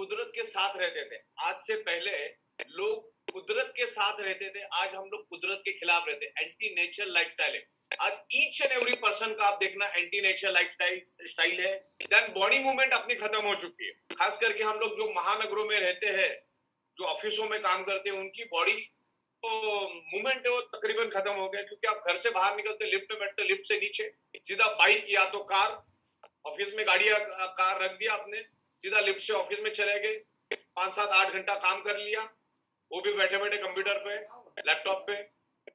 कुदरत के साथ रहते थे। आज से पहले लोग कुदरत के साथ रहते थे, आज हम लोग कुदरत के खिलाफ रहते हैं। एंटी नेचर लाइफस्टाइल है। आज ईच एंड एवरी पर्सन का आप देखना एंटी नेचर लाइफस्टाइल है। देन बॉडी मूवमेंट अपनी खत्म हो चुकी है। खास करके हम लोग जो महानगरों में रहते हैं, जो ऑफिसों में काम करते हैं, उनकी बॉडी तो मूवमेंट है वो तकरीबन खत्म हो गया, क्योंकि आप घर से बाहर निकलते, लिफ्ट में बैठते, लिफ्ट से नीचे सीधा बाइक या तो कार, ऑफिस में गाड़ी या कार रख दिया आपने, सीधा लिफ्ट से ऑफिस में चले गए, 5 7 8 घंटा काम कर लिया, वो भी बैठे बैठे कंप्यूटर पे, लैपटॉप पे,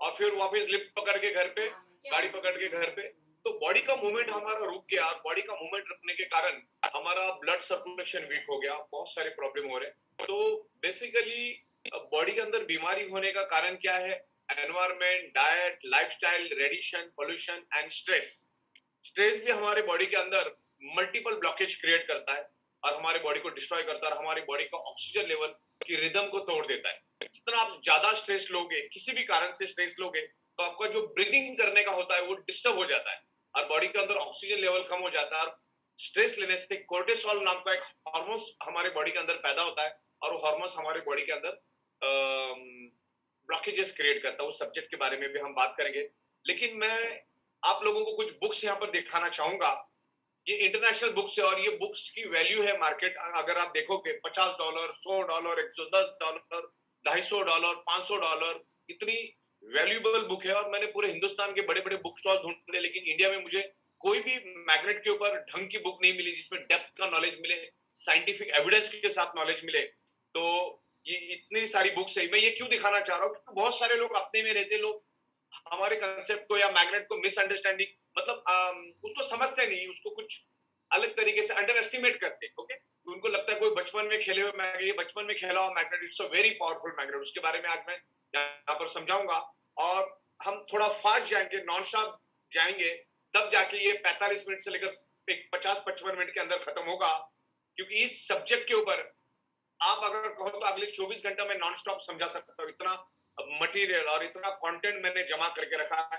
और फिर वापस लिफ्ट पकड़ के घर पे, गाड़ी पकड़ के घर पे। तो बॉडी का मूवमेंट हमारा रुक गया। बॉडी का मूवमेंट रुकने के कारण हमारा ब्लड सर्कुलेशन वीक हो गया, बहुत सारे प्रॉब्लम हो रहे हैं। तो बेसिकली बॉडी के अंदर बीमारी होने का कारण क्या है? Environment, diet, lifestyle, radiation, pollution and stress. Stress भी हमारे बॉडी के अंदर मल्टीपल ब्लॉकेज क्रिएट करता है और हमारे बॉडी को डिस्ट्रॉय करता है और हमारी बॉडी का ऑक्सीजन लेवल की रिदम को तोड़ देता है। जितना आप ज्यादा स्ट्रेस लोगे, किसी भी कारण से स्ट्रेस लोगे, तो आपका जो ब्रीदिंग करने का होता है वो डिस्टर्ब हो जाता है और बॉडी के अंदर ऑक्सीजन लेवल कम हो जाता है। और स्ट्रेस लेने से कोर्टिसोल नाम का एक हार्मोन हमारे बॉडी के अंदर पैदा होता है और वो हार्मोन हमारे बॉडी के अंदर ब्लॉकेजेस क्रिएट करता है। उस सब्जेक्ट के बारे में भी हम बात करेंगे, लेकिन मैं आप लोगों को कुछ बुक्स यहाँ पर दिखाना चाहूंगा। ये इंटरनेशनल बुक्स है और ये बुक्स की वैल्यू है मार्केट, अगर आप देखोगे $50, $100, $110, $250, $500, इतनी वैल्यूएबल बुक है। और मैंने पूरे हिंदुस्तान के बड़े बड़े बुक स्टॉल ढूंढे, लेकिन इंडिया में मुझे कोई भी मैग्नेट के ऊपर ढंग की बुक नहीं मिली जिसमें डेप्थ का नॉलेज मिले, साइंटिफिक एविडेंस के साथ नॉलेज मिले। तो ये इतनी सारी बुक्स है। मैं ये क्यों दिखाना चाह रहा हूँ, क्योंकि बहुत सारे लोग अपने में रहते, लोग हमारे कंसेप्ट को या मैग्नेट को मिसअंडरस्टैंडिंग, मतलब उसको समझते नहीं, उसको कुछ अलग तरीके से अंडर एस्टिमेट करते। ओके, तो उनको लगता है कोई बचपन में खेले हुए मैग्नेट, ये बचपन में खेला हुआ magnet, it's a very powerful magnet. उसके बारे में आज मैं यहाँ पर समझाऊंगा और हम थोड़ा फास्ट जाएंगे, नॉन स्टॉप जाएंगे, तब जाके ये 45 मिनट से लेकर एक 50-55 मिनट के अंदर खत्म होगा। क्योंकि इस सब्जेक्ट के ऊपर आप अगर कहो तो अगले 24 घंटा में नॉन स्टॉप समझा सकता हूँ। इतना मटेरियल और इतना कंटेंट मैंने जमा करके रखा है।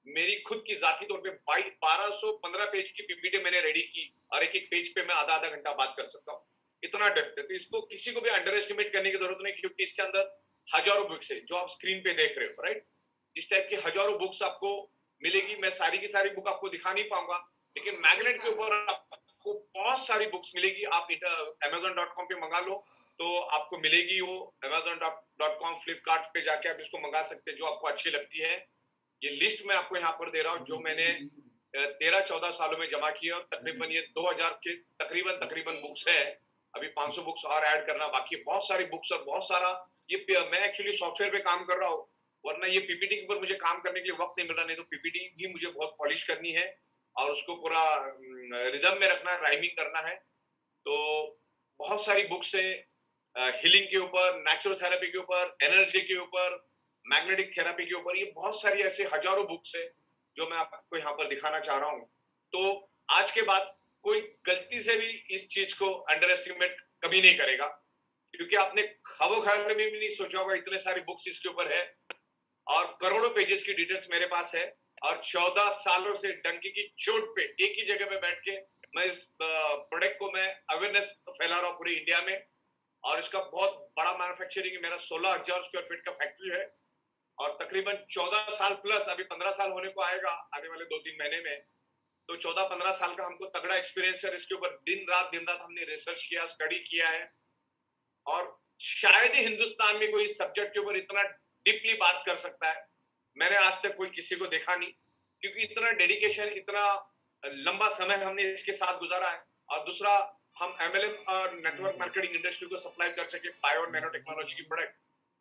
मेरी खुद की जाती तौर पे 1215 पेज की पीपीटी मैंने रेडी की और एक एक पेज पे मैं आधा आधा घंटा बात कर सकता हूँ, इतना डेप्थ है। तो इसको किसी को भी अंडर एस्टिमेट करने की जरूरत नहीं, क्योंकि इसके अंदर हजारों बुक्स है जो आप स्क्रीन पे देख रहे हो, राइट। इस टाइप की हजारों बुक्स आपको मिलेगी। मैं सारी की सारी बुक आपको दिखा नहीं पाऊंगा, लेकिन मैग्नेट के ऊपर आपको बहुत सारी बुक्स मिलेगी। आप Amazon.com पे मंगा लो तो आपको मिलेगी वो। Amazon.com, फ्लिपकार्ट पे जाके आप इसको मंगा सकते हैं जो आपको अच्छी लगती है। ये लिस्ट मैं आपको यहाँ पर दे रहा हूँ जो मैंने 13-14 सालों में जमा किया। तकरीबन ये 2000 के तकरीबन बुक्स है। अभी 500 बुक्स और ऐड करना बाकी है। बहुत सारी बुक्स और बहुत सारा ये मैं एक्चुअली सॉफ्टवेयर पे काम कर रहा हूँ, वरना ये पीपीटी के ऊपर मुझे काम करने के लिए वक्त नहीं मिल रहा। नहीं तो पीपीटी भी मुझे बहुत पॉलिश करनी है और उसको पूरा रिदम में रखना है, राइमिंग करना है। तो बहुत सारी बुक्स है हीलिंग के ऊपर, नेचुरल थेरेपी के ऊपर, एनर्जी के ऊपर, मैग्नेटिक थेरेपी के ऊपर। ये बहुत सारी ऐसे हजारों बुक्स है जो मैं आपको यहाँ पर दिखाना चाह रहा हूँ। तो आज के बाद कोई गलती से भी इस चीज को अंडर एस्टिमेट कभी नहीं करेगा, क्योंकि आपने ख्वाबो ख्याल में भी नहीं सोचा होगा इतने सारी बुक्स इसके ऊपर है और करोड़ों पेजेस की डिटेल्स मेरे पास है। और 14 सालों से डंकी की चोट पे एक ही जगह पे बैठ के मैं इस प्रोडक्ट को मैं अवेयरनेस फैला रहा हूँ पूरी इंडिया में। और इसका बहुत बड़ा मैन्युफैक्चरिंग है। मेरा 16,000 स्क्वायर फीट का फैक्ट्री है और तकरीबन 14 साल प्लस, अभी 15 साल होने को आएगा आने वाले 2-3 महीने में। तो 14-15 साल का हमको तगड़ा एक्सपीरियंस है। इसके ऊपर दिन रात हमने रिसर्च किया, स्टडी किया है। और शायद ही हिंदुस्तान में कोई सब्जेक्ट के ऊपर इतना डीपली बात कर सकता है। मैंने आज तक कोई किसी को देखा नहीं, क्योंकि इतना डेडिकेशन, इतना लंबा समय हमने इसके साथ गुजारा है। और दूसरा, हम एमएलएम और नेटवर्क मार्केटिंग इंडस्ट्री को सप्लाई कर सके बायो और नैनो टेक्नोलॉजी की प्रोडक्ट।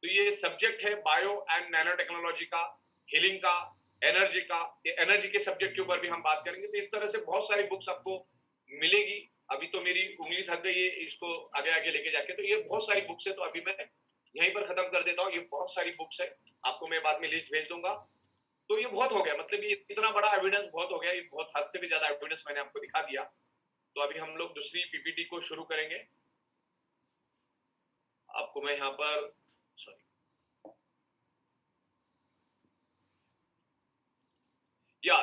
तो ये सब्जेक्ट है बायो एंड नैनो टेक्नोलॉजी का, हीलिंग का, एनर्जी का। ये एनर्जी के सब्जेक्ट के ऊपर भी हम बात करेंगे। तो इस तरह से बहुत सारी बुक्स आपको मिलेगी। अभी तो मेरी उंगली थक गई है इसको आगे आगे लेके जाके। तो ये बहुत सारी बुक्स है, तो अभी मैं यहीं पर खत्म कर देता हूँ। ये बहुत सारी बुक्स है, आपको मैं बाद में लिस्ट भेज दूंगा। तो ये बहुत हो गया, मतलब ये इतना बड़ा एविडेंस बहुत हो गया। ये बहुत हद से भी ज्यादा एविडेंस मैंने आपको दिखा दिया। तो अभी हम लोग दूसरी पीपीटी को शुरू करेंगे। आपको मैं यहाँ पर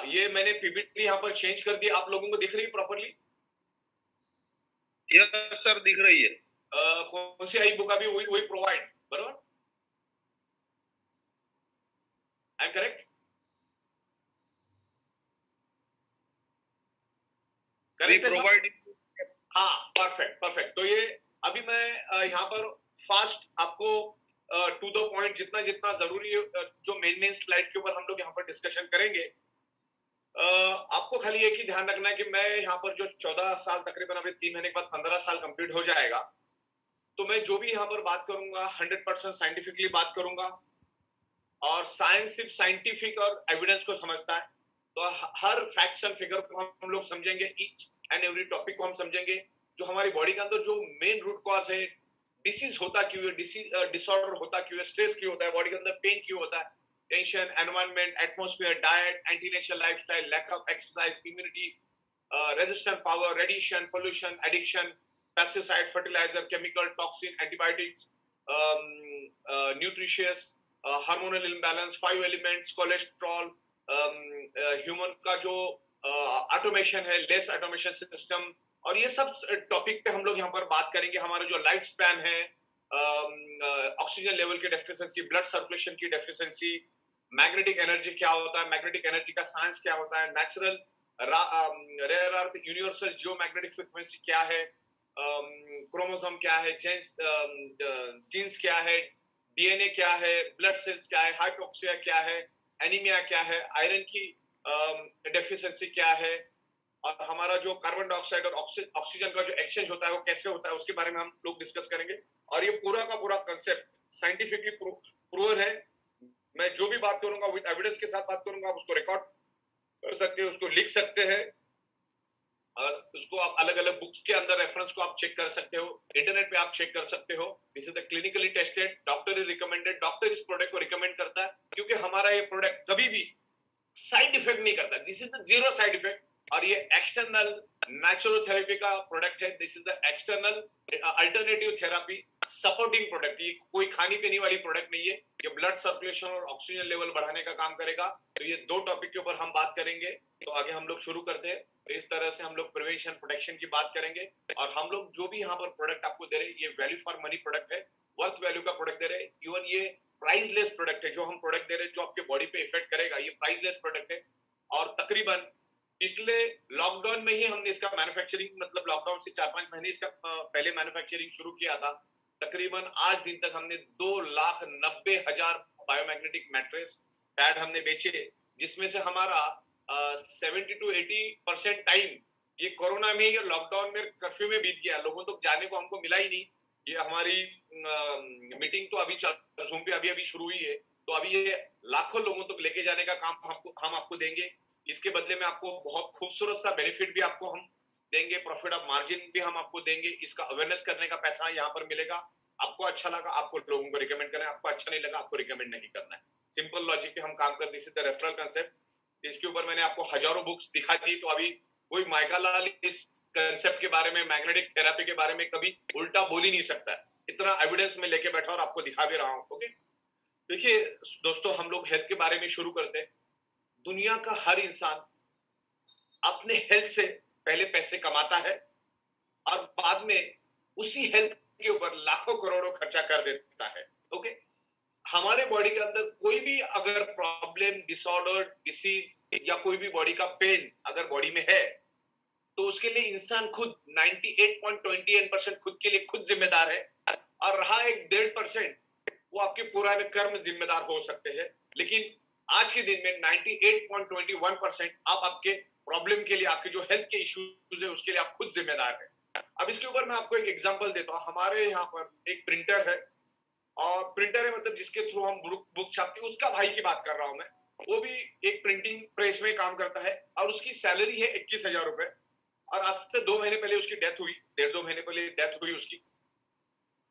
ये मैंने पीपीटी यहाँ पर चेंज कर दी। आप लोगों को दिख रही है प्रॉपरली? यस सर, दिख रही है। कौन सी आई बुक अभी वही प्रोवाइड, बरोबर? I am correct? करेक्ट है साहब? हाँ, परफेक्ट परफेक्ट। तो ये अभी मैं यहाँ पर फास्ट आपको टू द पॉइंट जितना जितना जरूरी है, जो मेन स्लाइड के ऊपर हम लोग यहाँ पर डिस्कशन करेंगे। आपको खाली एक ही ध्यान रखना है कि मैं यहाँ पर जो 14 साल, तकरीबन अभी 3 महीने के बाद 15 साल कंप्लीट हो जाएगा, तो मैं जो भी यहाँ पर बात करूंगा 100% साइंटिफिकली बात करूंगा। और साइंस सिर्फ साइंटिफिक और एविडेंस को समझता है, तो हर फैक्ट्स एंड फिगर को हम लोग समझेंगे, ईच एंड एवरी टॉपिक को हम समझेंगे। जो हमारी बॉडी के अंदर जो मेन रूट कॉज है, डिसीज होता क्यों है, डिसऑर्डर होता क्यों है, स्ट्रेस क्यों होता है, बॉडी के अंदर पेन क्यों होता है, tension, environment, atmosphere, diet, anti natural lifestyle, lack of exercise, immunity, resistant power, radiation, pollution, addiction, pesticide, fertiliser, chemical, toxin, antibiotics, nutritious, hormonal imbalance, 5 elements, cholesterol, human का जो ऑटोमेशन है, लेस ऑटोमेशन सिस्टम, और ये सब topic पे हम लोग यहाँ पर बात करेंगे। हमारा जो लाइफ स्पैन है, ऑक्सीजन लेवल की डेफिशिएंसी, ब्लड सर्कुलेशन की डेफिशिएंसी, मैग्नेटिक एनर्जी क्या होता है, मैग्नेटिक एनर्जी का साइंस क्या होता है, natural rare earth universal geomagnetic frequency क्या है, क्रोमोसोम क्या है, जीन्स क्या है, डीएनए क्या है, ब्लड सेल्स क्या है, हाइपोक्सिया क्या है, एनीमिया क्या है, आयरन की डेफिशिएंसी क्या है, और हमारा जो कार्बन डाइऑक्साइड और ऑक्सीजन का जो एक्सचेंज होता है वो कैसे होता है, उसके बारे में हम लोग डिस्कस करेंगे। और ये पूरा का पूरा कंसेप्ट साइंटिफिकली प्रूवन है। मैं जो भी बात करूंगा विद एविडेंस के साथ बात करूंगा, आप उसको रिकॉर्ड कर सकते हैं, उसको लिख सकते हैं, और उसको आप अलग अलग बुक्स के अंदर रेफरेंस को आप चेक कर सकते हो, इंटरनेट पे आप चेक कर सकते हो। This is the clinically tested, doctor is recommended, doctor इस प्रोडक्ट को रिकमेंड करता है, क्योंकि हमारा ये प्रोडक्ट कभी भी साइड इफेक्ट नहीं करता। This is the zero side effect, और ये एक्सटर्नल नेचुरल थेरेपी का प्रोडक्ट है। This is the external alternative therapy supporting product. ये कोई खाने पीने वाली प्रोडक्ट नहीं है, ये ब्लड सर्कुलेशन और ऑक्सीजन लेवल बढ़ाने का काम करेगा। तो ये दो टॉपिक के ऊपर हम बात करेंगे, तो आगे हम लोग शुरू करते हैं। तो इस तरह से हम लोग प्रिवेंशन प्रोटेक्शन की बात करेंगे, और हम लोग जो भी यहाँ पर प्रोडक्ट आपको दे रहे हैं, ये वैल्यू फॉर मनी प्रोडक्ट है, वर्थ वैल्यू का प्रोडक्ट दे रहे हैं। इवन ये प्राइसलेस प्रोडक्ट है, जो हम प्रोडक्ट दे रहे हैं जो आपके बॉडी पे इफेक्ट करेगा, ये प्राइसलेस प्रोडक्ट है। और तकरीबन पिछले लॉकडाउन में ही हमने इसका मैन्युफैक्चरिंग, मतलब लॉकडाउन से 4-5 महीने इसका पहले मैन्युफैक्चरिंग शुरू किया था। तकरीबन आज दिन तक हमने 2,90,000 बायोमैग्नेटिक मैट्रेस पैड हमने बेचे, जिसमें से हमारा 70 to 80% टाइम ये कोरोना में या लॉकडाउन में कर्फ्यू में बीत गया। लोगों तक जाने को हमको मिला ही नहीं। ये हमारी मीटिंग तो अभी जूम पे अभी अभी शुरू हुई है, तो अभी ये लाखों लोगों तक लेके जाने का काम हम आपको देंगे। इसके बदले में आपको बहुत खूबसूरत सा बेनिफिट भी आपको हम देंगे, प्रॉफिट ऑफ मार्जिन भी हम आपको देंगे। इसका अवेयरनेस करने का पैसा यहाँ पर मिलेगा। आपको अच्छा लगा आपको लोगों को रिकमेंड करना है, आपको अच्छा नहीं लगा आपको रिकमेंड नहीं करना है। सिंपल लॉजिक पे हम काम करते हैं, रेफरल कंसेप्ट। इसके ऊपर मैंने आपको हजारों बुक्स दिखा दी, तो अभी कोई माइका लाल इस कंसेप्ट के बारे में, मैग्नेटिक थेरेपी के बारे में कभी उल्टा बोल ही नहीं सकता। इतना एविडेंस में लेके बैठा और आपको दिखा भी रहा हूं। ओके, देखिए दोस्तों, हम लोग हेल्थ के बारे में शुरू करते हैं। दुनिया का हर इंसान अपने हेल्थ से पहले पैसे कमाता है, और बाद में उसी हेल्थ के ऊपर लाखों करोड़ों खर्चा कर देता है। ओके, हमारे बॉडी के अंदर कोई भी अगर प्रॉब्लम, डिसऑर्डर, डिसीज या कोई भी बॉडी का पेन अगर बॉडी में है, तो उसके लिए इंसान खुद 98.28% खुद के लिए खुद जिम्मेदार है, और रहा एक 1.5% वो आपके पुराने कर्म जिम्मेदार हो सकते हैं। लेकिन आज के दिन में 98.21% आप आपके प्रॉब्लम के लिए, आपके जो हेल्थ के इश्यूज है उसके लिए आप खुद जिम्मेदार है। अब इसके ऊपर मैं आपको एक एग्जांपल देता हूं। हमारे यहाँ पर एक प्रिंटर है, और प्रिंटर है मतलब जिसके थ्रू हम बुक छापते हैं, उसका भाई की बात कर रहा हूं मैं। वो भी एक प्रिंटिंग प्रेस में काम करता है, और उसकी सैलरी है 21,000 रुपए। और आज से 2 महीने पहले उसकी डेथ हुई, 1.5-2 महीने पहले डेथ हुई उसकी।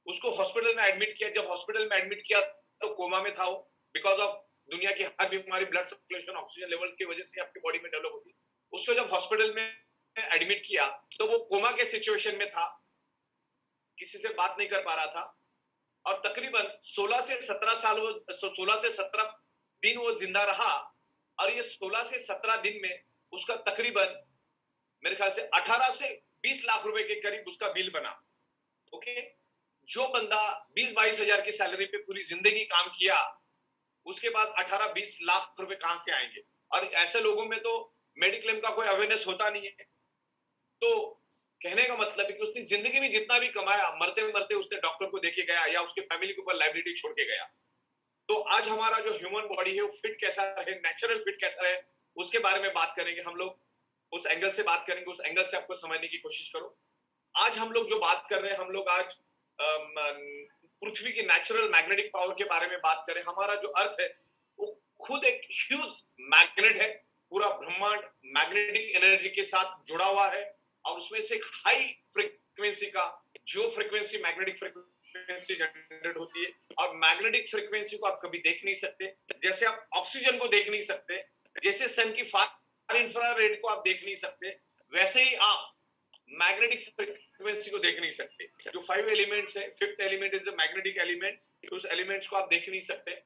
उसको हॉस्पिटल में एडमिट किया। जब हॉस्पिटल में एडमिट किया तो कोमा में था वो, बिकॉज ऑफ दुनिया की हर बीमारी ब्लड सर्कुलेशन, ऑक्सीजन लेवल की वजह से आपकी बॉडी में डेवलप होती। उसको जब हॉस्पिटल में एडमिट किया तो वो कोमा के सिचुएशन में था, किसी से बात नहीं कर पा रहा था, और तकरीबन 16 से 17 साल वो 16 से 17 दिन वो जिंदा रहा। और ये 16 से 17 दिन में उसका तकरीबन मेरे ख्याल से 18 से 20 लाख रुपए के करीब उसका बिल बना। ओके, जो बंदा 20-22 हजार की सैलरी पे पूरी जिंदगी काम किया, उसके बाद 18-20 लाख रुपए कहां से आएंगे? और ऐसे लोगों में तो मेडिक्लेम का कोई अवेयरनेस होता नहीं है। तो कहने का मतलब है कि उसने जिंदगी में जितना भी कमाया, मरते मरते उसने डॉक्टर को देके गया या उसके फैमिली के ऊपर लाइबिलिटी छोड़ के गया। तो आज हमारा जो ह्यूमन बॉडी है वो फिट कैसा रहे, नेचुरल फिट कैसा रहे, उसके बारे में बात करेंगे हम लोग। उस एंगल से बात करेंगे, उस एंगल से आपको समझने की कोशिश करो। आज हम लोग जो बात कर रहे हैं, हम लोग आज पृथ्वी की नेचुरल मैग्नेटिक पावर के बारे में बात करें। हमारा जो अर्थ है वो खुद एक ह्यूज मैग्नेट है। पूरा ब्रह्मांड मैग्नेटिक एनर्जी के साथ जुड़ा हुआ है और उसमें से एक हाई फ्रीक्वेंसी का जो फ्रीक्वेंसी मैग्नेटिक फ्रीक्वेंसी जनरेट होती है। और मैग्नेटिक फ्रीक्वेंसी को आप कभी देख नहीं सकते, जैसे आप ऑक्सीजन को देख नहीं सकते, जैसे सन की फार इंफ्रारेड को आप देख नहीं सकते, वैसे ही आप मैग्नेटिक फ्रीक्वेंसी को देख नहीं सकते। जो 5 एलिमेंट्स है, 5th element is the magnetic element, उस एलिमेंट्स को आप देख नहीं सकते।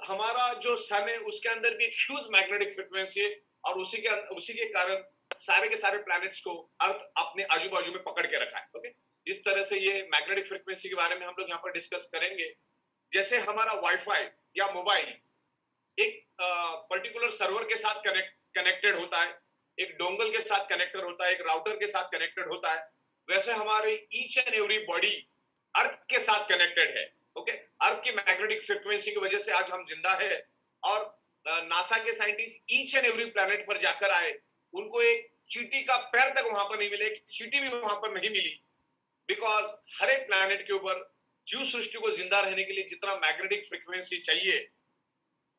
हमारा जो सन है उसके अंदर भी एक ह्यूज मैग्नेटिक फ्रीक्वेंसी है और उसी के कारण सारे के सारे प्लैनेट्स को अर्थ अपने आजू बाजू में पकड़ के रखा है। ओके, इस तरह से ये मैग्नेटिक फ्रीक्वेंसी के बारे में हम लोग यहाँ पर डिस्कस करेंगे। जैसे हमारा वाईफाई या मोबाइल एक पर्टिकुलर सर्वर के साथ कनेक्टेड होता है, एक डोंगल के साथ कनेक्टेड होता है, एक राउटर के साथ कनेक्टेड होता है, वैसे हमारी each and every body earth के साथ कनेक्टेड है। ओके, अर्थ की मैग्नेटिक फ्रीक्वेंसी की वजह से आज हम जिंदा है। और नासा के scientist each and every planet पर जाकर आए, उनको एक चींटी का पैर तक वहां पर नहीं मिले, एक चींटी भी वहां पर नहीं मिली, बिकॉज हर एक प्लैनेट के ऊपर जीव सृष्टि को जिंदा रहने के लिए जितना मैग्नेटिक फ्रीक्वेंसी चाहिए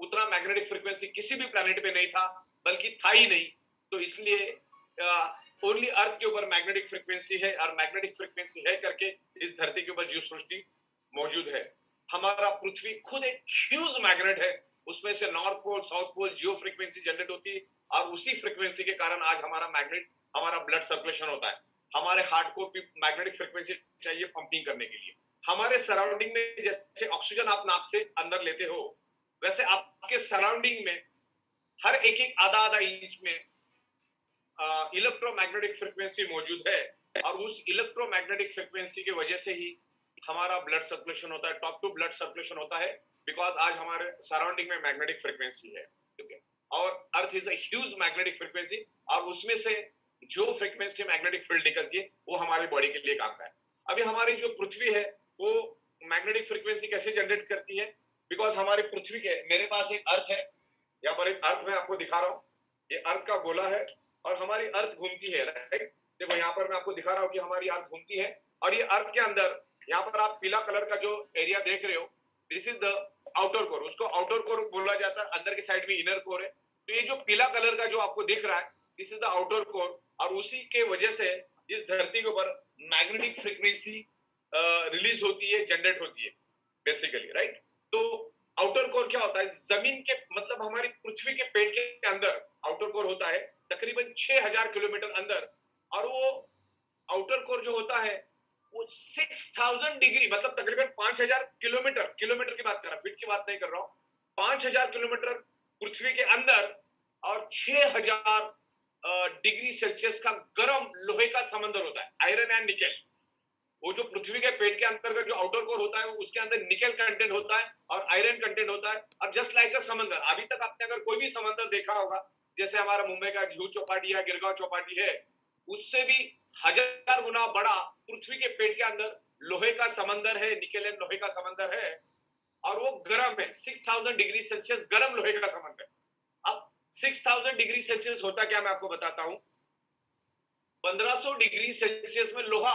उतना मैग्नेटिक फ्रीक्वेंसी किसी भी प्लैनेट पे नहीं था, बल्कि था ही नहीं। तो इसलिए ओनली अर्थ के ऊपर मैग्नेटिक फ्रीक्वेंसी है और मैग्नेटिक फ्रीक्वेंसी है करके इस धरती के ऊपर जीव सृष्टि मौजूद है। हमारा पृथ्वी खुद एक ह्यूज मैग्नेट है, उसमें से नॉर्थ पोल साउथ पोल जियो फ्रीक्वेंसी जनरेट होती है और उसी फ्रीक्वेंसी के कारण आज हमारा मैग्नेट, हमारा ब्लड सर्कुलेशन होता है। हमारे हार्ट को भी मैग्नेटिक फ्रीक्वेंसी चाहिए पंपिंग करने के लिए। हमारे सराउंडिंग में जैसे ऑक्सीजन आप नाक से अंदर लेते हो, वैसे आपके सराउंडिंग में हर एक एक आधा आधा इंच में इलेक्ट्रोमैग्नेटिक फ्रीक्वेंसी मौजूद है और उस इलेक्ट्रोमैग्नेटिक फ्रीक्वेंसी की वजह से ही हमारा ब्लड सर्कुलेशन होता है, टॉप टू ब्लड सर्कुलेशन होता है, बिकॉज आज हमारे सराउंडिंग में मैग्नेटिक फ्रीक्वेंसी है। ठीक है, और earth is a huge magnetic frequency और उसमें से जो फ्रीक्वेंसी मैग्नेटिक फील्ड निकलती है वो हमारी बॉडी के लिए काम का है। अभी हमारी जो पृथ्वी है वो मैग्नेटिक फ्रीक्वेंसी कैसे जनरेट करती है? बिकॉज हमारी पृथ्वी के, मेरे पास एक अर्थ है, यहाँ पर एक अर्थ मैं आपको दिखा रहा हूँ, ये अर्थ का गोला है और हमारी अर्थ घूमती है, राइट? देखो यहाँ पर मैं आपको दिखा रहा हूँ कि हमारी अर्थ घूमती है और ये अर्थ के अंदर यहाँ पर आप पीला कलर का जो एरिया देख रहे हो, this is the outer core, उसको आउटर कोर बोला जाता है, अंदर की साइड में इनर कोर है। तो ये जो पीला कलर का जो आपको दिख रहा है, this is the outer core और उसी के वजह से इस धरती के ऊपर मैग्नेटिक फ्रीक्वेंसी रिलीज होती है, जनरेट होती है बेसिकली, राइट? तो आउटर कोर क्या होता है? जमीन के, मतलब हमारी पृथ्वी के पेट के अंदर आउटर कोर होता है तकरीबन 6000 किलोमीटर अंदर, और वो आउटर कोर जो होता है वो 6000 डिग्री, मतलब तकरीबन 5000 किलोमीटर, किलोमीटर की बात कर रहा हूं, फीट की बात नहीं कर रहा हूं, 5000 किलोमीटर पृथ्वी के अंदर और 6000 डिग्री सेल्सियस का गर्म लोहे का समंदर होता है, आयरन एंड निकेल। वो जो पृथ्वी के पेट के अंतर्गत जो आउटर कोर होता है उसके अंदर निकेल कंटेंट होता है और आयरन कंटेंट होता है। और जस्ट लाइक अ समंदर, अभी तक आपने अगर कोई भी समंदर देखा होगा, जैसे हमारा मुंबई का जुहू चौपाटी या गिरगांव चौपाटी है, उससे भी 1000 गुना बड़ा पृथ्वी के पेट के अंदर लोहे का समंदर है, निकेल एंड लोहे का समंदर है और वो गर्म है, 6000 डिग्री सेल्सियस गर्म लोहे का समंदर। अब 6000 डिग्री सेल्सियस होता क्या, मैं आपको बताता हूं। 1500 डिग्री सेल्सियस में लोहा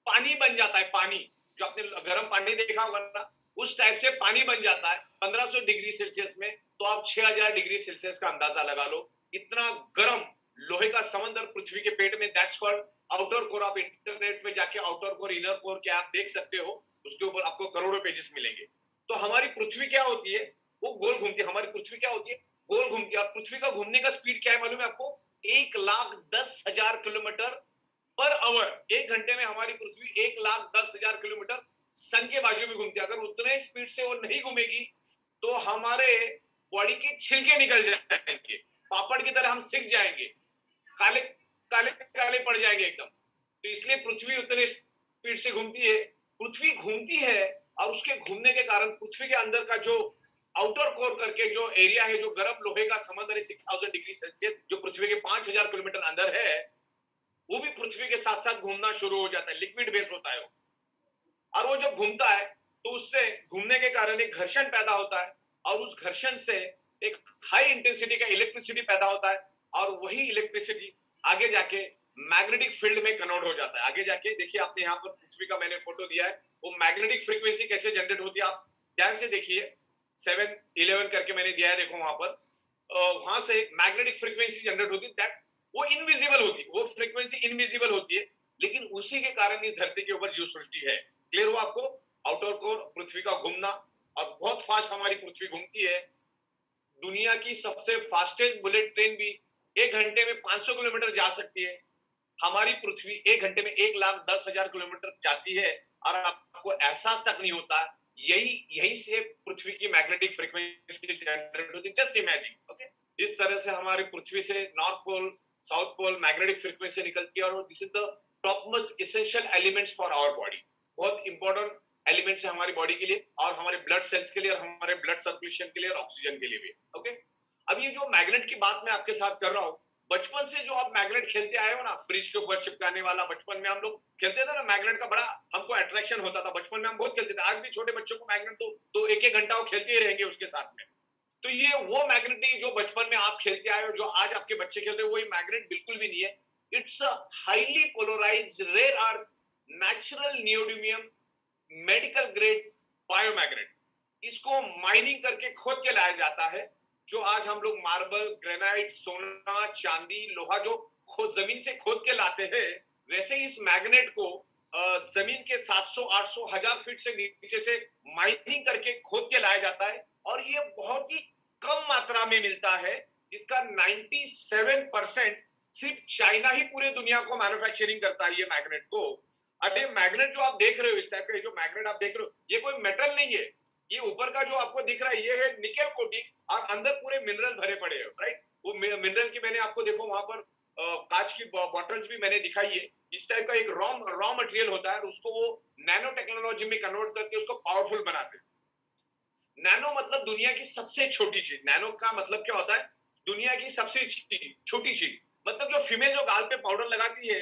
पानी बन जाता है, पानी जो आपने गर्म पानी देखा होगा ना, उस टाइप से पानी बन जाता है 1500 डिग्री सेल्सियस में। तो आप 6000 डिग्री सेल्सियस का अंदाजा लगा लो, इतना गर्म लोहे का समंदर पृथ्वी के पेट में, दैट्स कॉल्ड आउटर कोर। आप इंटरनेट में जाके आउटर कोर, इनर कोर क्या आप देख सकते हो, उसके ऊपर आपको करोड़ों पेजेस मिलेंगे। तो हमारी पृथ्वी क्या होती है, वो गोल घूमती है। हमारी पृथ्वी क्या होती है, गोल घूमती है। और पृथ्वी का घूमने का स्पीड क्या है मालूम है आपको? 1,10,000 किलोमीटर पर आवर। 1 घंटे में हमारी पृथ्वी 1,10,000 किलोमीटर सन के बाजू में घूमती है। अगर उतने स्पीड से वो नहीं घूमेगी तो हमारे बॉडी के छिलके निकल जाएंगे, पापड़ की तरह हम सिक जाएंगे, काले काले काले पड़ जाएंगे एकदम। तो इसलिए पृथ्वी उतने स्पीड से घूमती है पृथ्वी घूमती है और उसके घूमने के कारण पृथ्वी के अंदर का जो आउटर कोर करके जो एरिया है, जो गर्म लोहे का समंदर है 6000 डिग्री सेल्सियस, जो पृथ्वी के 5000 किलोमीटर अंदर है, वो भी पृथ्वी के साथ साथ घूमना शुरू हो जाता है। लिक्विड बेस होता है वो, और वो जब घूमता है तो उससे घूमने के कारण एक घर्षण पैदा होता है, और उस घर्षण से एक हाई इंटेंसिटी का इलेक्ट्रिसिटी पैदा होता है, और वही इलेक्ट्रिसिटी आगे जाके मैग्नेटिक फील्ड में कन्वर्ट हो जाता है। आगे जाके देखिए, आपने यहाँ पर पृथ्वी का मैंने फोटो दिया है, वो मैग्नेटिक फ्रीक्वेंसी कैसे जनरेट होती है आप ध्यान से देखिए। 711 करके मैंने दिया है, देखो वहां पर, वहां से मैग्नेटिक फ्रीक्वेंसी जनरेट होती है, दैट वो इनविजिबल होती है, वो फ्रीक्वेंसी इनविजिबल होती है, लेकिन उसी के कारण इस धरती के ऊपर जीव सृष्टि है। क्लियर हुआ आपको? आउटर कोर, पृथ्वी का घूमना, और बहुत फास्ट हमारी पृथ्वी घूमती है। दुनिया की सबसे फास्टेस्ट बुलेट ट्रेन भी 1 घंटे में 500 किलोमीटर जा सकती है। हमारी पृथ्वी 1 घंटे में 1,10,000 किलोमीटर जाती है, और आपको एहसास तक नहीं होता। यही से पृथ्वी की मैग्नेटिक फ्रीक्वेंसी जनरेट होती है। Just imagine, okay. इस तरह से हमारी पृथ्वी से north pole, south pole magnetic frequency निकलती है, और this is the top most essential elements for our body. बहुत इंपॉर्टेंट एलिमेंट्स है हमारी बॉडी के लिए, और हमारे ब्लड सेल्स के लिए, और हमारे ब्लड सर्कुलेशन के लिए, और ऑक्सीजन के लिए भी, ओके। अब ये जो मैग्नेट की बात मैं आपके साथ कर रहा हूँ, बचपन से जो आप मैग्नेट खेलते आए हो ना, फ्रिज के ऊपर चिपकाने वाला, बचपन में हम लोग खेलते थे ना, मैग्नेट का बड़ा हमको अट्रैक्शन होता था। बचपन में हम बहुत खेलते थे। आज भी छोटे बच्चों को मैग्नेट तो एक एक घंटा वो खेलते ही रहेंगे उसके साथ में। तो ये वो मैग्नेट जो बचपन में आप खेलते आए हो, जो आज आपके बच्चे खेलते हैं, वही मैग्नेट बिल्कुल भी नहीं है। It's a highly polarised rare earth natural neodymium medical grade biomagnet. इसको माइनिंग करके खोद के लाया जाता है। जो आज हम लोग मार्बल, ग्रेनाइट, सोना, चांदी, लोहा जो खोद जमीन से खोद के लाते हैं, वैसे इस मैग्नेट को जमीन के 700, 800, 1000 फीट से नीचे से माइनिंग करके खोद के लाया जाता है, और ये बहुत ही कम मात्रा में मिलता है। इसका 97% सिर्फ चाइना ही पूरे दुनिया को मैन्युफैक्चरिंग करता है ये मैग्नेट को। अरे मैग्नेट जो आप देख रहे हो, इस टाइप का जो मैग्नेट आप देख रहे हो, ये कोई मेटल नहीं है। ये ऊपर का जो आपको दिख रहा है, ये है निकेल कोटिंग, और अंदर पूरे मिनरल भरे पड़े हैं, राइट। वो मिनरल की मैंने आपको देखो वहां पर कांच की बॉटल्स भी मैंने दिखाई है। इस टाइप का एक रॉ मटेरियल होता है, और उसको वो नैनो टेक्नोलॉजी में कन्वर्ट करके उसको पावरफुल बनाते हैं। नैनो मतलब दुनिया की सबसे छोटी चीज। नैनो का मतलब क्या होता है? दुनिया की सबसे छोटी चीज। मतलब जो फीमेल जो गाल पे पाउडर लगाती है,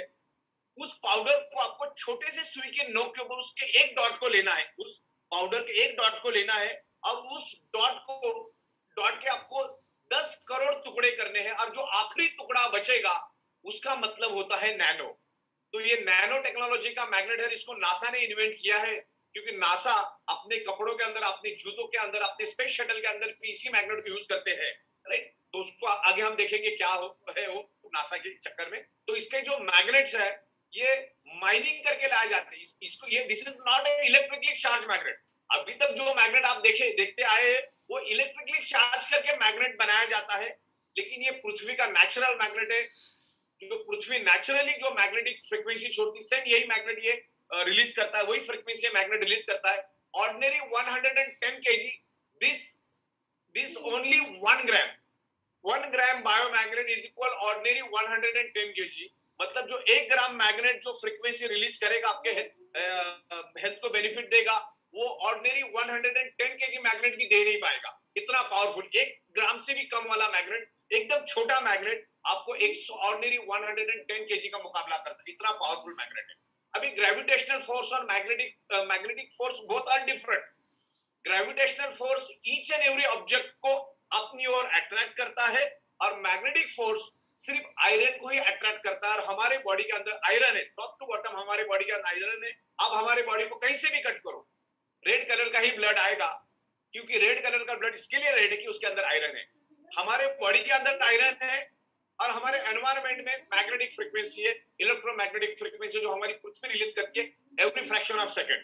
उस पाउडर को आपको छोटे से सुई के नोक के ऊपर उसके एक डॉट को लेना है, उस पाउडर के एक डॉट को लेना है, और उस डॉट के आपको 10 करोड़ टुकड़े करने हैं, और जो आखिरी टुकड़ा बचेगा उसका मतलब होता है नैनो। तो ये नैनो टेक्नोलॉजी का मैग्नेट है। इसको नासा ने इन्वेंट किया है, क्योंकि नासा अपने कपड़ों के अंदर, अपने जूतों के अंदर, अपने स्पेस शटल के अंदर भी इसी मैग्नेट को यूज करते हैं, राइट। तो उसको आगे हम देखेंगे क्या है वो नासा के चक्कर में। तो इसके जो मैग्नेट्स है, ये माइनिंग करके लाए जाते हैं। इसको ये this is not a electrically charge magnet. अभी तक जो मैग्नेट आप देखते आए हैं, वो इलेक्ट्रिकली चार्ज करके मैग्नेट बनाया जाता है, लेकिन ये पृथ्वी का नेचुरल मैग्नेट है। जो पृथ्वी नेचुरली जो मैग्नेटिक फ्रीक्वेंसी छोड़ती है, सेम यही मैग्नेट ये रिलीज करता है, वही फ्रीक्वेंसी मैग्नेट रिलीज करता है। Ordinary 110 kg, this only 1 gram biomagnet is equal ordinary 110 kg। मतलब जो 1 ग्राम मैग्नेट जो फ्रीक्वेंसी रिलीज करेगा, आपके हेल्थ को बेनिफिट देगा, वो ऑर्डिनरी 110 kg मैग्नेट भी दे नहीं पाएगा। इतना पावरफुल 1 ग्राम से भी कम वाला मैग्नेट, एकदम छोटा मैग्नेट, आपको ऑर्डिनरी 110 kg का मुकाबला करता है। इतना पावरफुल मैग्नेट है। अभी ग्रेविटेशनल फोर्स और magnetic force both are different. Gravitational force each and every object को अपनी ओर अट्रैक्ट करता है, और मैग्नेटिक फोर्स सिर्फ आयरन को ही अट्रैक्ट करता है। और हमारे बॉडी के अंदर आयरन है, टॉप टू बॉटम हमारे बॉडी के अंदर आयरन है। अब हमारे बॉडी को कहीं से भी कट करो, रेड कलर का ही ब्लड आएगा, क्योंकि रेड कलर का ब्लड इसके लिए रेड है कि उसके अंदर आयरन है। हमारे बॉडी के अंदर आयरन है, और हमारे एनवायरनमेंट में मैग्नेटिक फ्रीक्वेंसी है, इलेक्ट्रोमैग्नेटिक फ्रीक्वेंसी, जो हमारी पृथ्वी रिलीज करती है एवरी फ्रैक्शन ऑफ सेकंड,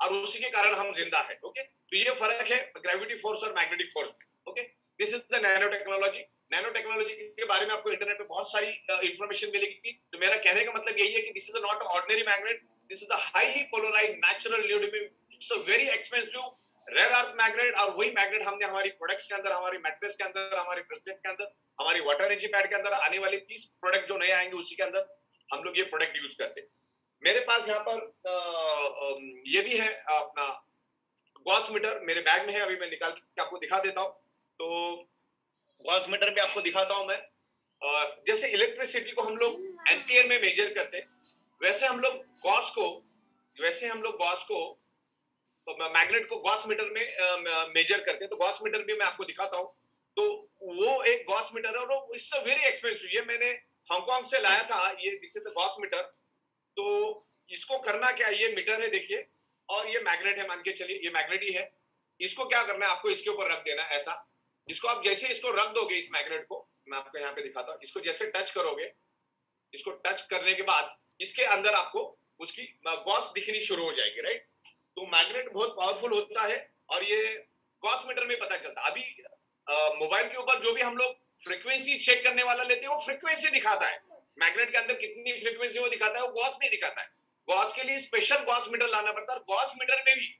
और उसी के कारण हम जिंदा है, ओके। तो ये फर्क है ग्रेविटी फोर्स और मैग्नेटिक फोर्स में, okay. This is the nano technology. Nano technology के बारे में आपको इंटरनेट पे बहुत सारी इंफॉर्मेशन मिलेगी। तो मेरा कहने का मतलब यही है कि this is not ordinary magnet, this is the highly polarised natural neodymium. It's a very expensive rare earth magnet, और वही मैग्नेट हमने हमारी प्रोडक्ट्स के अंदर, हमारी मैट्रेस के अंदर, हमारे ब्रेसलेट के अंदर, हमारी वाटर एनर्जी पैड के अंदर, आने वाले 30 प्रोडक्ट जो नए आएंगे उसी के अंदर हम लोग ये प्रोडक्ट यूज करते हैं। मेरे पास यहाँ पर ये भी है अपना गॉस मीटर मेरे बैग में है, अभी मैं निकाल के आपको दिखा देता हूँ। तो गॉस मीटर भी आपको दिखाता हूँ मैं। जैसे इलेक्ट्रिसिटी को हम लोग एम्पियर में मेजर करते हैं, वैसे हम लोग गॉस को मैग्नेट को गॉस मीटर में मेजर करते हैं। तो गॉस मीटर भी मैं आपको दिखाता हूँ। तो वो एक गॉस मीटर है और इट्स वेरी एक्सपेंसिव। ये मैंने हांगकांग से लाया था, ये this is the gauss meter. तो इसको करना क्या है, ये मीटर है देखिए, और ये मैग्नेट है, मान के चलिए ये मैग्नेट ही है। इसको क्या करना है, आपको इसके ऊपर रख देना है ऐसा। इसको आप जैसे इसको रख दोगे, इस मैग्नेट को मैं आपको यहाँ पे दिखाता हूँ, इसको जैसे टच करोगे, इसको टच करने के बाद इसके अंदर आपको उसकी गॉस दिखनी शुरू हो जाएगी, राइट। तो मैग्नेट बहुत पावरफुल होता है और ये गॉस मीटर में पता चलता है। अभी मोबाइल के ऊपर जो भी हम लोग फ्रीक्वेंसी चेक करने वाला लेते हैं, वो फ्रीक्वेंसी दिखाता है, मैग्नेट के अंदर कितनी फ्रीक्वेंसी वो दिखाता है, वो गॉस नहीं दिखाता है। गॉस के लिए स्पेशल गॉस मीटर लाना पड़ता है। गॉस मीटर में भी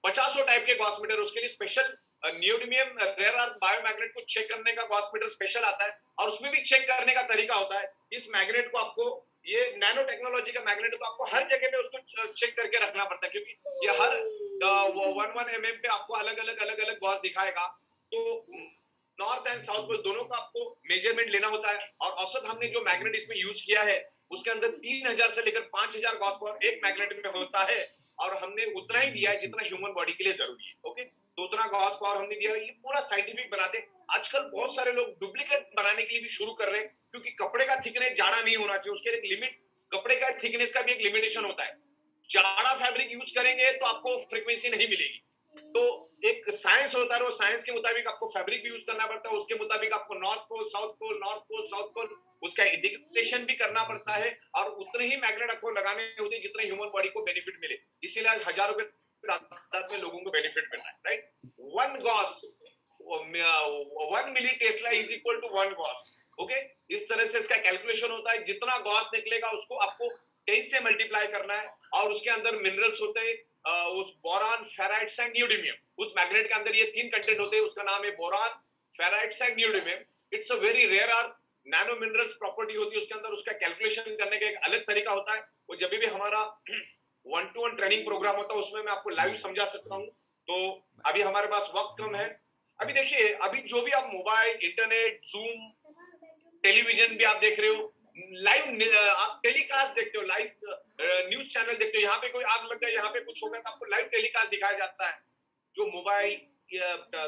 50 टाइप के गॉस मीटर, उसके लिए स्पेशल नियोडिमियम रेयर अर्थ बायोमैग्नेट को चेक करने का गॉस मीटर स्पेशल आता है, और उसमें भी चेक करने का तरीका होता है। इस मैग्नेट को आपको, ये नैनो टेक्नोलॉजी का मैग्नेट को आपको हर जगह पे उसको चेक करके रखना पड़ता है, क्योंकि ये हर 1 mm पे आपको अलग अलग गॉस दिखाएगा। तो नॉर्थ एंड साउथ पोल दोनों का आपको मेजरमेंट लेना होता है। और औसत हमने जो मैग्नेट इसमें यूज किया है, उसके अंदर 3000 से लेकर 5000 गॉस पावर एक मैग्नेट में होता है, और हमने उतना ही दिया है जितना ह्यूमन बॉडी के लिए जरूरी है। ओके, तो उतना गॉस पावर हमने दिया है। ये पूरा साइंटिफिक बनाते। आजकल बहुत सारे लोग डुप्लीकेट बनाने के लिए भी शुरू कर रहे हैं, क्योंकि कपड़े का थिकनेस जाड़ा नहीं होना चाहिए, उसके लिए एक लिमिट, कपड़े का थिकनेस का भी एक लिमिटेशन होता है। जाड़ा फैब्रिक यूज करेंगे तो आपको फ्रीक्वेंसी नहीं मिलेगी। तो एक साइंस होता है, वो साइंस के मुताबिक आपको फैब्रिक भी यूज करना पड़ता है, उसके मुताबिक आपको north pole south pole, north pole south pole, उसका इंडिकेशन भी करना पड़ता है, और उतने ही मैग्नेट आपको लगाने होते हैं जितने ह्यूमन बॉडी को बेनिफिट मिले। इसीलिए आज हजारों के तादाद में लोगों को बेनिफिट मिल रहा है, right. 1 gauss 1 milli tesla is equal to 1 gauss. Okay, इस तरह से इसका कैलकुलेशन होता है। जितना गॉस निकलेगा उसको आपको 10 से मल्टीप्लाई करना है, और उसके अंदर मिनरल्स होते हैं, उस बोरान, फेराइट्स एंड नियोडिमियम। उस मैग्नेट के अंदर ये 3 कंटेंट होते हैं, उसका नाम है boron, ferrites and neodymium. It's a very rare earth, nano minerals property होती है उसके अंदर। उसका कैलकुलेशन करने का एक अलग तरीका होता है। वो जब भी हमारा 1-to-1 ट्रेनिंग प्रोग्राम होता है, उसमें मैं आपको लाइव समझा सकता हूँ। तो अभी हमारे पास वक्त कम है। अभी देखिए, अभी जो भी आप मोबाइल, इंटरनेट, जूम, टेलीविजन भी आप देख रहे हो, लाइव आप टेलीकास्ट देखते हो, लाइव न्यूज चैनल देखते हो। यहाँ पे कोई आग लग गया, यहाँ पे कुछ होगा, तो आपको लाइव टेलीकास्ट दिखाया जाता है। जो मोबाइल,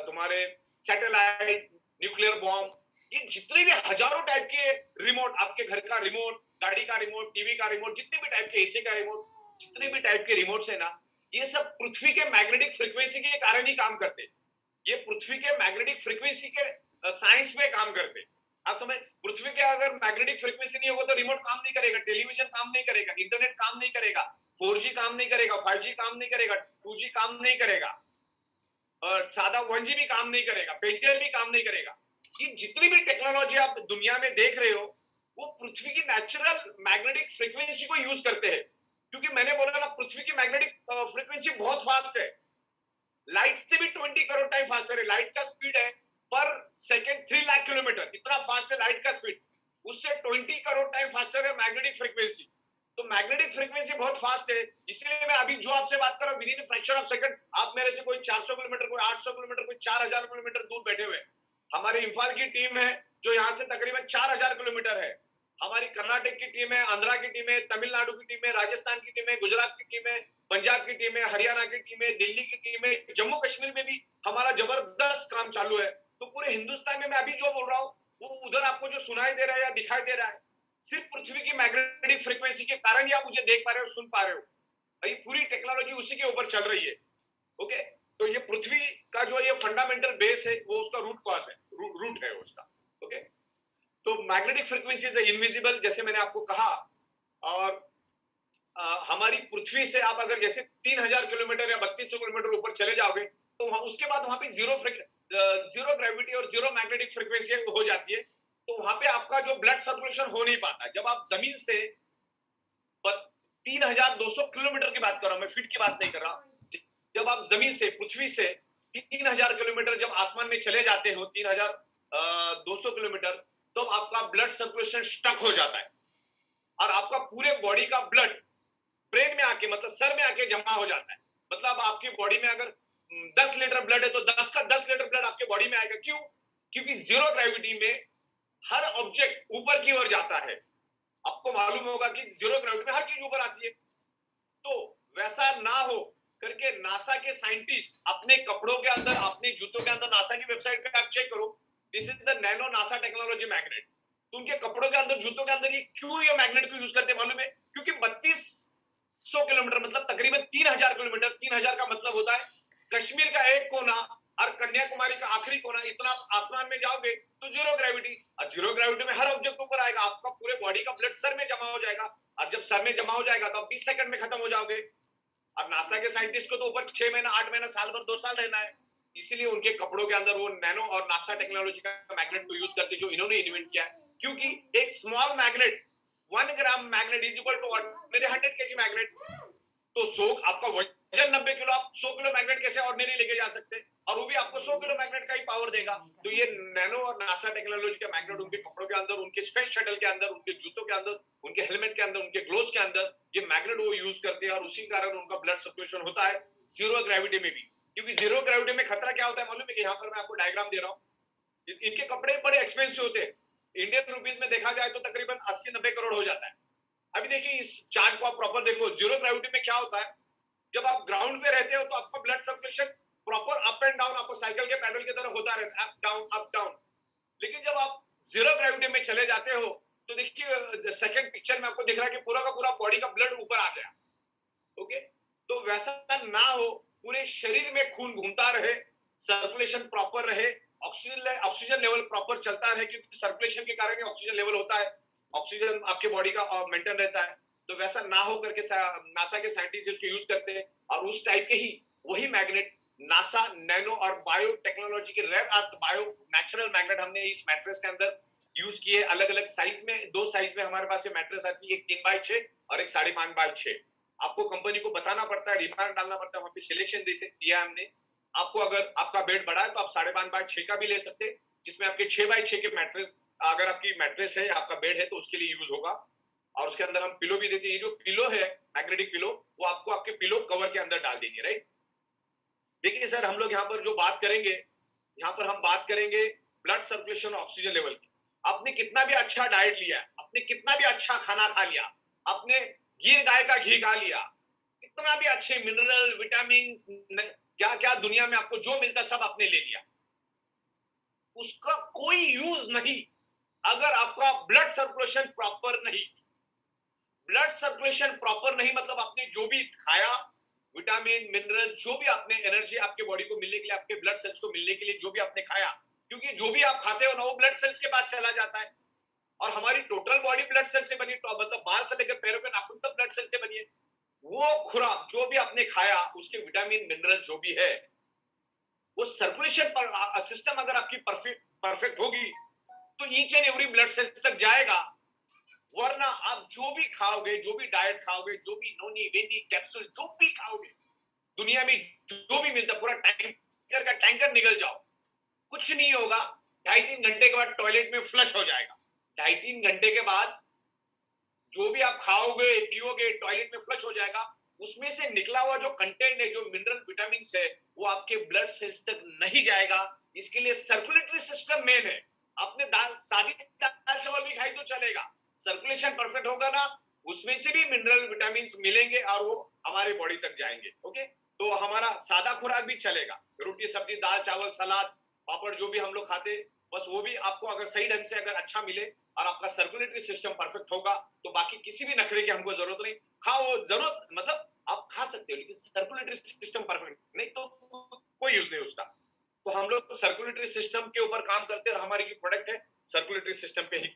तुम्हारे सैटेलाइट, न्यूक्लियर बॉम्ब, ये जितने भी हजारों टाइप के रिमोट, आपके घर का रिमोट, गाड़ी का रिमोट, टीवी का रिमोट, जितने भी टाइप के, एसी का रिमोट, जितने भी टाइप के रिमोट्स है ना, ये सब पृथ्वी के मैग्नेटिक फ्रीक्वेंसी के कारण ही काम करते। ये पृथ्वी के मैग्नेटिक फ्रीक्वेंसी के साइंस में काम करते। आप समझ, पृथ्वी के अगर मैग्नेटिक फ्रीक्वेंसी नहीं होगा तो रिमोट काम नहीं करेगा, टेलीविजन काम नहीं करेगा, इंटरनेट काम नहीं करेगा, 4G काम नहीं करेगा, 5G काम नहीं करेगा, 2G काम नहीं करेगा, और सादा 1G भी काम नहीं करेगा, पेजर भी काम नहीं करेगा। ये जितनी भी टेक्नोलॉजी आप दुनिया में देख रहे हो, वो पृथ्वी की नेचुरल मैग्नेटिक फ्रीक्वेंसी को यूज करते हैं। क्योंकि मैंने बोला ना, पृथ्वी की मैग्नेटिक फ्रीक्वेंसी बहुत फास्ट है, लाइट से भी 20 करोड़ टाइम फास्टर है। लाइट का स्पीड है पर सेकेंड 3 लाख किलोमीटर, इतना फास्ट है लाइट का स्पीड। उससे 20 करोड़ टाइम फास्टर है मैग्नेटिक फ्रीक्वेंसी। तो मैग्नेटिक फ्रीक्वेंसी बहुत फास्ट है। इसलिए मैं अभी जो आपसे बात कर रहा हूँ, with in fraction of second, आप मेरे से कोई 400 किलोमीटर, कोई 800 किलोमीटर, कोई 4000 किलोमीटर दूर बैठे हुए। हमारे इम्फाल की टीम है जो यहाँ से तकरीबन 4000 किलोमीटर है। हमारी कर्नाटक की टीम है, आंध्रा की टीम है, तमिलनाडु की टीम है, राजस्थान की टीम है, गुजरात की टीम है, पंजाब की टीम है, हरियाणा की टीम है, दिल्ली की टीम है, जम्मू कश्मीर में भी हमारा जबरदस्त काम चालू है। तो पूरे हिंदुस्तान में मैं अभी जो बोल रहा हूँ, वो उधर आपको जो सुनाई दे रहा है या दिखाई दे रहा है, सिर्फ पृथ्वी की मैग्नेटिक फ्रीक्वेंसी के कारण ही आप मुझे देख पा रहे हो, सुन पा रहे हो। ये पूरी टेक्नोलॉजी उसी के ऊपर चल रही है। ओके, तो ये पृथ्वी का जो ये फंडामेंटल बेस है, वो उसका रूट कॉज है, रूट है उसका। ओके, तो मैग्नेटिक फ्रीक्वेंसी इज इनविजिबल, जैसे मैंने आपको कहा। और हमारी पृथ्वी से आप अगर जैसे 3000 किलोमीटर या 3200 किलोमीटर ऊपर चले जाओगे, तो वहां उसके बाद वहां पे जीरो ग्रेविटी और जीरो मैग्नेटिक फ्रीक्वेंसी हो जाती है। तो वहां पे आपका जो ब्लड सर्कुलेशन हो नहीं पाता। जब आप जमीन से 3200 किलोमीटर की बात कर रहा हूं मैं, फीट की बात नहीं कर रहा। जब आप जमीन से, पृथ्वी से 3000 किलोमीटर जब आसमान में चले जाते हो, 3200 किलोमीटर, तो आपका ब्लड सर्कुलेशन स्टक हो जाता है। और आपका पूरे बॉडी का ब्लड ब्रेन में आके मतलब सर में आके जमा हो जाता है। मतलब आपकी बॉडी में अगर 10 लीटर ब्लड है तो 10 का 10 लीटर ब्लड आपके बॉडी में आएगा। क्यों? क्योंकि जीरो ग्रेविटी में हर ऑब्जेक्ट ऊपर की ओर जाता है। आपको मालूम होगा कि जीरो ग्रेविटी में हर चीज ऊपर आती है। तो वैसा ना हो करके नासा के साइंटिस्ट अपने कपड़ों के अंदर, अपने जूतों के अंदर, नासा की वेबसाइट पे आप चेक करो, this is the nano NASA technology magnet. तो उनके कपड़ों के अंदर, जूतों के अंदर ये क्यों ये मैग्नेट को यूज करते मालूम है? क्योंकि 3200 किलोमीटर मतलब तकरीबन 3000 किलोमीटर, 3000 का मतलब होता है कश्मीर का एक कोना और कन्याकुमारी का आखिरी कोना, इतना आसमान में जाओगे तो जीरो ग्रेविटी, और जीरो ग्रेविटी में हर ऑब्जेक्ट ऊपर आएगा। आपका पूरे बॉडी का ब्लड सर में जमा हो जाएगा, और जब सर में जमा हो जाएगा तो आप 20 सेकंड में खत्म हो जाओगे। अब नासा के साइंटिस्ट को तो ऊपर 6 महीना, 8 महीना, साल भर, 2 साल रहना है, इसीलिए उनके कपड़ों के अंदर वो नैनो और नासा टेक्नोलॉजी का मैग्नेट को यूज करते, जो इन्होंने इन्वेंट किया है। क्योंकि एक small magnet, 1 gram magnet is equal to मेरे 100 केजी मैग्नेट। तो 100 आपका वजन 90 किलो, आप 100 किलो मैग्नेट कैसे ऑर्डिनरी लेके जा सकते? और वो भी आपको 100 किलो मैग्नेट का ही पावर देगा। तो ये नैनो और नासा टेक्नोलॉजी का मैग्नेट उनके कपड़ों के अंदर, उनके स्पेस शटल के अंदर, उनके जूतों के अंदर, उनके हेलमेट के अंदर, उनके ग्लोव्स के अंदर ये मैग्नेट वो यूज करते हैं, और उसी कारण उनका ब्लड सर्कुलेशन होता है जीरो ग्रेविटी में भी। क्योंकि जीरो ग्रेविटी में खतरा क्या होता है मालूम है? कि यहाँ पर मैं आपको डायग्राम दे रहा हूँ। इनके कपड़े बड़े एक्सपेंसिव होते हैं, इंडियन रुपीज में देखा जाए तो तकरीबन 80-90 करोड़ हो जाता है। अभी देखिए इस चार्ट को आप प्रॉपर देखो, जीरो ग्रेविटी में क्या होता है, जब आप ग्राउंड पे रहते हो तो आपका blood circulation proper up and down, आपको साइकिल के पैडल की तरह होता रहता है, अप डाउन अप डाउन। लेकिन जब आप जीरो ग्रेविटी में चले जाते हो तो देखिए सेकंड पिक्चर में आपको दिख रहा है कि पूरा का पूरा बॉडी का ब्लड ऊपर आ गया। ओके, तो वैसा ना हो, पूरे शरीर में खून घूमता रहे, सर्कुलेशन प्रॉपर रहे, ऑक्सीजन लेवल प्रॉपर चलता रहे, क्योंकि सर्कुलेशन के कारण ऑक्सीजन लेवल होता है, ऑक्सीजन आपके बॉडी का मेंटेन रहता है। तो वैसा ना हो करके नासा के साइंटिस्ट उसको यूज करते हैं, और उस टाइप के ही वही मैग्नेट नासा नैनो और बायो टेक्नोलॉजी के rare earth bio natural magnet हमने इस मैट्रेस के अंदर यूज किए। अलग अलग साइज में, 2 साइज में हमारे पास ये मैट्रेस आती है, एक 3x6 और एक 5.5x6। आपको कंपनी को बताना पड़ता है, रिमार्क डालना पड़ता है, वहां पे सिलेक्शन दिया हमने आपको। अगर आपका बेड बड़ा है तो आप 5.5x6 का भी ले सकते हैं, जिसमें आपके 6x6 के मैट्रेस, अगर आपकी मैट्रेस है, आपका बेड है, तो उसके लिए यूज होगा। और उसके अंदर हम पिलो भी देते हैं। ये जो पिलो है मैग्नेटिक पिलो, वो आपको आपके पिलो कवर के अंदर डाल देंगे, राइट। देखिए सर, हम लोग यहाँ पर जो बात करेंगे, यहाँ पर हम बात करेंगे ब्लड सर्कुलेशन, ऑक्सीजन लेवल की। आपने कितना भी अच्छा डाइट लिया, आपने कितना भी अच्छा खाना खा लिया, आपने गिर गाय का घी खा लिया, कितना भी अच्छे मिनरल, विटामिन, क्या क्या दुनिया में आपको जो मिलता सब आपने ले लिया, उसका कोई यूज नहीं अगर आपका ब्लड सर्कुलेशन प्रॉपर नहीं। ब्लड सर्कुलेशन प्रॉपर नहीं मतलब आपने जो भी खाया, विटामिन, मिनरल, जो भी आपने एनर्जी आपके बॉडी को मिलने के लिए, आपके ब्लड सेल्स को मिलने के लिए जो भी आपने खाया, क्योंकि जो भी आप खाते हो ना वो ब्लड सेल्स के बाद चला जाता है। और हमारी टोटल बॉडी ब्लड सेल से बनी, मतलब बाल से लेकर पैरों के नाखून तक ब्लड सेल से बनी है। वो खुराक जो भी आपने खाया, उसके विटामिन, मिनरल जो भी है, वो सर्कुलेशन पर सिस्टम अगर आपकी परफेक्ट होगी तो each and every blood sales तक जाएगा। वरना आप जो भी खाओगे, जो भी डाइट खाओगे, जो भी नोनी वेनी कैप्सूल जो भी खाओगे, दुनिया में जो भी मिलता, पूरा टैंकर का टैंकर निकल जाओ, कुछ नहीं होगा। 2.5-3 घंटे के बाद टॉयलेट में फ्लश हो जाएगा। 2.5-3 घंटे के बाद जो भी आप खाओगे, पियोगे, टॉयलेट में फ्लश हो जाएगा। उसमें से निकला हुआ जो कंटेंट है, जो मिनरल, विटामिन है, वो आपके ब्लड सेल्स तक नहीं जाएगा। इसके लिए सर्कुलेटरी सिस्टम मेन है। आपने सादी दाल चावल भी खाई तो चलेगा, सर्कुलेशन परफेक्ट होगा ना, उसमें से भी मिनरल, विटामिन मिलेंगे और वो हमारे बॉडी तक जाएंगे। ओके, तो हमारा सादा खुराक भी चलेगा, रोटी सब्जी, दाल चावल, सलाद, पापड़, जो भी हम लोग खाते, बस वो भी आपको अगर सही ढंग से अगर अच्छा मिले और आपका सर्कुलेटरी सिस्टम परफेक्ट होगा तो बाकी किसी भी नखरे की हमको जरूरत नहीं। खाओ, जरूरत मतलब आप खा सकते हो, लेकिन सर्कुलेटरी सिस्टम परफेक्ट नहीं तो कोई यूज नहीं उसका। तो हम लोग सर्कुलेटरी सिस्टम के ऊपर काम करते हैं, और हमारी जो प्रोडक्ट है सर्कुलेटरी सिस्टम पे ही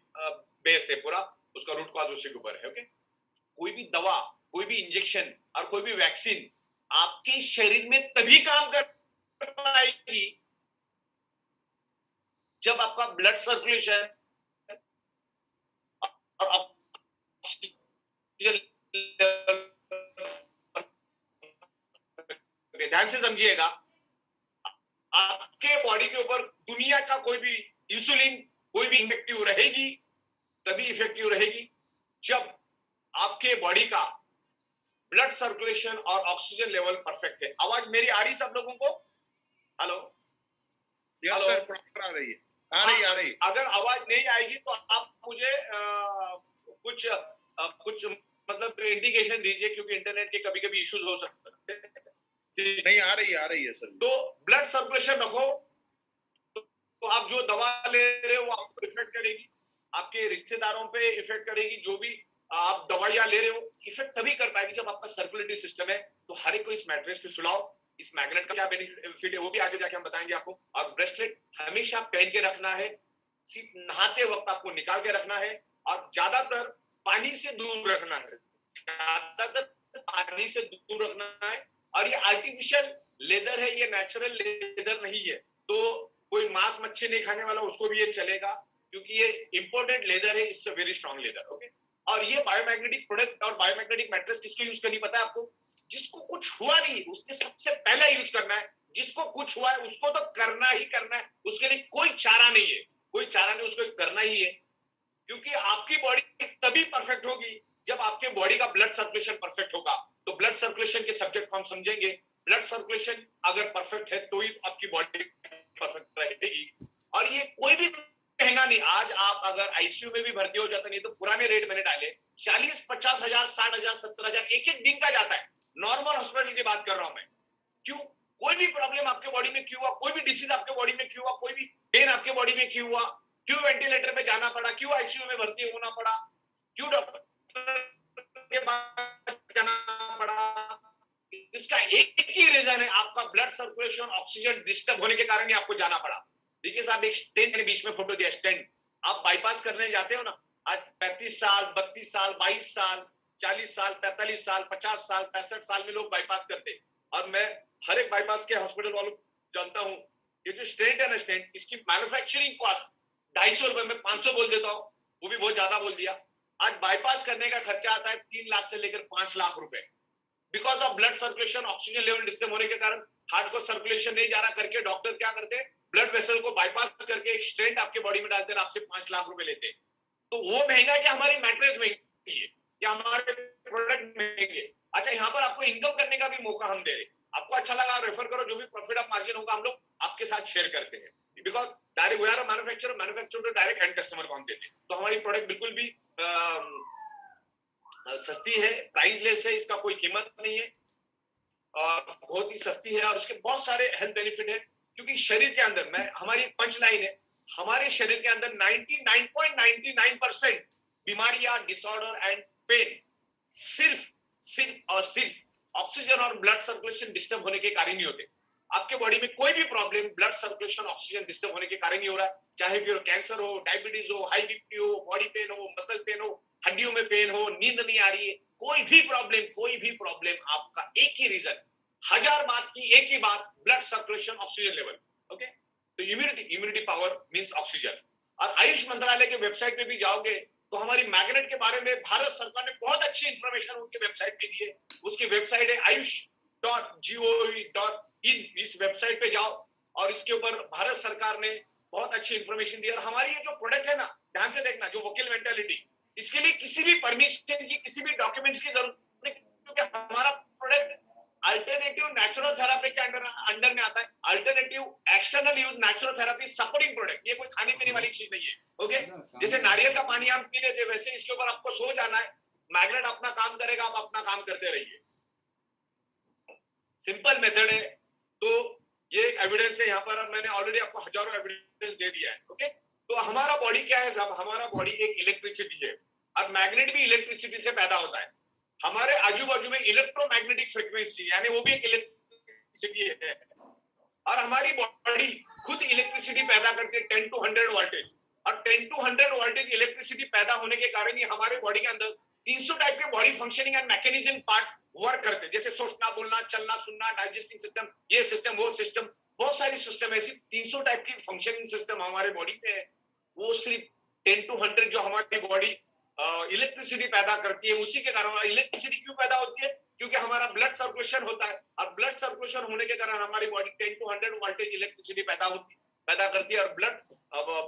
बेस है पूरा, उसका रूट कॉज उसी के ऊपर है। ओके, कोई भी दवा, कोई भी इंजेक्शन और कोई भी वैक्सीन आपके शरीर में तभी काम कर पाएगी जब आपका ब्लड सर्कुलेशन और ऑक्सीजन, ध्यान से समझिएगा, आपके बॉडी के ऊपर दुनिया का कोई भी इंसुलिन, कोई भी इफेक्टिव रहेगी, तभी इफेक्टिव रहेगी जब आपके बॉडी का ब्लड सर्कुलेशन और ऑक्सीजन लेवल परफेक्ट है। आवाज मेरी आ रही सब लोगों को? Hello? Yes hello? Sir, proper आ रही है, आ रही। अगर आवाज नहीं आएगी तो आप मुझे कुछ मतलब इंडिकेशन दीजिए, क्योंकि इंटरनेट के कभी कभी इश्यूज हो सकते हैं। नहीं, आ रही है सर। तो ब्लड सर्कुलेशन रखो, तो आप जो दवा ले रहे हो वो आपको इफेक्ट करेगी, आपके रिश्तेदारों पे इफेक्ट करेगी, जो भी आप दवाइयां ले रहे हो इफेक्ट तभी कर पाएगी जब आपका सर्कुलेटरी सिस्टम है। तो हर एक को इस मैट्रेस पे सुलाओ। इस मैग्नेट का क्या बेनिफिट है वो भी आगे जाके हम बताएंगे आपको। और ब्रेसलेट हमेशा पहन के रखना है, सिर्फ नहाते वक्त आपको निकाल के रखना है, और ज्यादातर पानी से दूर रखना है, ज्यादातर पानी से दूर रखना है। और ये आर्टिफिशियल लेदर है, ये नेचुरल लेदर नहीं है। तो कोई मांस मच्छी नहीं खाने वाला उसको भी ये चलेगा, क्योंकि ये इंपोर्टेड लेदर है, it's a very strong leather. Okay, और ये बायोमैग्नेटिक प्रोडक्ट और बायोमैग्नेटिक मैट्रेस किसको यूज करनी पता है आपको? जिसको कुछ हुआ नहीं उसने सबसे पहले यूज करना है। जिसको कुछ हुआ है उसको तो करना ही करना है, उसके लिए कोई चारा नहीं है, कोई चारा नहीं, उसको करना ही है। क्योंकि आपकी बॉडी तभी परफेक्ट होगी जब आपके बॉडी का ब्लड सर्कुलेशन परफेक्ट होगा। तो ब्लड सर्कुलेशन के सब्जेक्ट को हम समझेंगे। ब्लड सर्कुलेशन अगर परफेक्ट है तो ही आपकी बॉडी परफेक्ट रहेगी। और ये कोई भी महंगा नहीं। आज आप अगर आईसीयू में भी भर्ती हो जाते, नहीं तो पुराने रेट मैंने डाले 40-50 हजार, 60 हजार, 70 हजार एक एक दिन का जाता है। नॉर्मल हॉस्पिटल की बात कर रहा हूं मैं। क्यों? कोई भी प्रॉब्लम आपके बॉडी में क्यों हुआ, कोई भी डिसीज आपके बॉडी में क्यों हुआ, कोई भी पेन आपके बॉडी में क्यों हुआ, क्यों वेंटिलेटर पे जाना पड़ा, क्यों आईसीयू में भर्ती होना पड़ा, क्यों डॉक्टर के पास जाना पड़ा, इसका एक ही रीजन है, आपका ब्लड सर्कुलेशन ऑक्सीजन डिस्टर्ब होने के कारण ही आपको जाना पड़ा। देखिए साहब, एक स्टेंट मैंने बीच में फोटो दिया, स्टेंट आप बाईपास करने जाते हो ना, आज 35 साल, 32 साल, 22 साल, 40 साल, 45 साल, 50 साल, 65 साल में लोग बाईपास करते। और मैं हर एक बाईपास के हॉस्पिटल वालों जानता हूं, ये जो स्टेंट है ना, स्टेंट, इसकी मैन्युफैक्चरिंग कॉस्ट 250 रुपए में 500 बोल देता हूं, वो भी बहुत ज्यादा बोल दिया। आज बाईपास करने का खर्चा आता है 3 लाख से लेकर 5 लाख रुपए, because of blood circulation oxygen level disturb होने के कारण। हार्ट को सर्कुलेशन नहीं जा रहा करके डॉक्टर क्या करते हैं, ब्लड वेसल को बाईपास करके एक स्टेंट आपके बॉडी में डालते हैं, आपसे 5 लाख रुपए लेते हैं। तो वो महंगा है कि हमारी मैट्रेस महंगी है, या हमारे प्रोडक्ट महंगे? अच्छा, यहाँ पर आपको इनकम करने का भी मौका हम दे रहे हैं। आपको अच्छा लगा रेफर करो, जो भी प्रॉफिट ऑफ मार्जिन होगा हम लोग आपके साथ शेयर करते हैं, because direct we are manufacturer to direct and customer को हम देते हैं। तो हमारी प्रोडक्ट बिल्कुल भी सस्ती है, प्राइसलेस है, इसका कोई कीमत नहीं है, बहुत ही सस्ती है, और उसके बहुत सारे हेल्थ बेनिफिट है। क्योंकि शरीर के अंदर, मैं हमारी पंच लाइन है, हमारे शरीर के अंदर 99.99% बीमारियां, डिसऑर्डर एंड पेन सिर्फ और सिर्फ ऑक्सीजन और ब्लड सर्कुलेशन डिस्टर्ब होने के कारण ही होते। आपके बॉडी में कोई भी problem blood circulation oxygen disturb होने के कारण ही हो रहा है, चाहे फिर कैंसर हो, डायबिटीज हो, हाई बीपी हो, बॉडी पेन हो, मसल पेन हो, हड्डियों में पेन हो, नींद नहीं आ रही है, कोई भी प्रॉब्लम आपका एक ही रीजन, 1000 बात की एक ही बात, blood circulation oxygen level. Okay, तो इम्यूनिटी पावर मींस ऑक्सीजन। और आयुष मंत्रालय के वेबसाइट पे भी जाओगे तो हमारी मैग्नेट के बारे में भारत सरकार ने बहुत अच्छी इंफॉर्मेशन उनके वेबसाइट पे दी है। उसकी वेबसाइट है ayush.gov.in। इस वेबसाइट पे जाओ और इसके ऊपर भारत सरकार ने बहुत अच्छी इंफॉर्मेशन दी है। और हमारी ये जो प्रोडक्ट है ना, ध्यान से देखना, जो वोकल मेंटालिटी, इसके लिए किसी भी परमिशन की, किसी भी डॉक्यूमेंट्स की जरूरत नहीं, क्योंकि हमारा प्रोडक्ट अल्टरनेटिव नेचुरल थेरेपी के अंडर में आता है। Alternative external use natural therapy supporting product, ये कोई खाने पीने वाली चीज नहीं है। ओके, जैसे नारियल का पानी हम पी लेते, वैसे इसके ऊपर आपको सो जाना है, मैग्नेट अपना काम करेगा, आप अपना काम करते रहिए। सिंपल मेथड है। तो ये एक एविडेंस है, यहाँ पर मैंने ऑलरेडी आपको हजारों एविडेंस दे दिया है। ओके, तो हमारा बॉडी क्या है साहब? हमारा बॉडी एक इलेक्ट्रिसिटी है, और मैग्नेट भी इलेक्ट्रिसिटी से पैदा होता है। हमारे आजू बाजू में इलेक्ट्रोमैग्नेटिक फ्रीक्वेंसी, यानी वो भी एक इलेक्ट्रिसिटी है, और हमारी बॉडी खुद इलेक्ट्रिसिटी पैदा करती है 10 to 100 वोल्टेज। और 10 to 100 वोल्टेज इलेक्ट्रिसिटी पैदा होने के कारण ही हमारे बॉडी के अंदर 300 टाइप के body functioning and mechanism part work करते हैं, जैसे सोचना, बोलना, चलना, सुनना, डाइजेस्टिंग सिस्टम, ये सिस्टम, वो सिस्टम, बहुत सारी सिस्टम ऐसी 300 टाइप की फंक्शनिंग सिस्टम हमारे बॉडी में है। वो सिर्फ 10 to 100 जो हमारी बॉडी इलेक्ट्रिसिटी पैदा करती है, उसी के कारण। इलेक्ट्रिसिटी क्यों पैदा होती है? क्योंकि हमारा ब्लड सर्कुलेशन होता है, और ब्लड सर्कुलेशन होने के कारण हमारी बॉडी 10 to 100 वोल्टेज इलेक्ट्रिसिटी पैदा करती है। और blood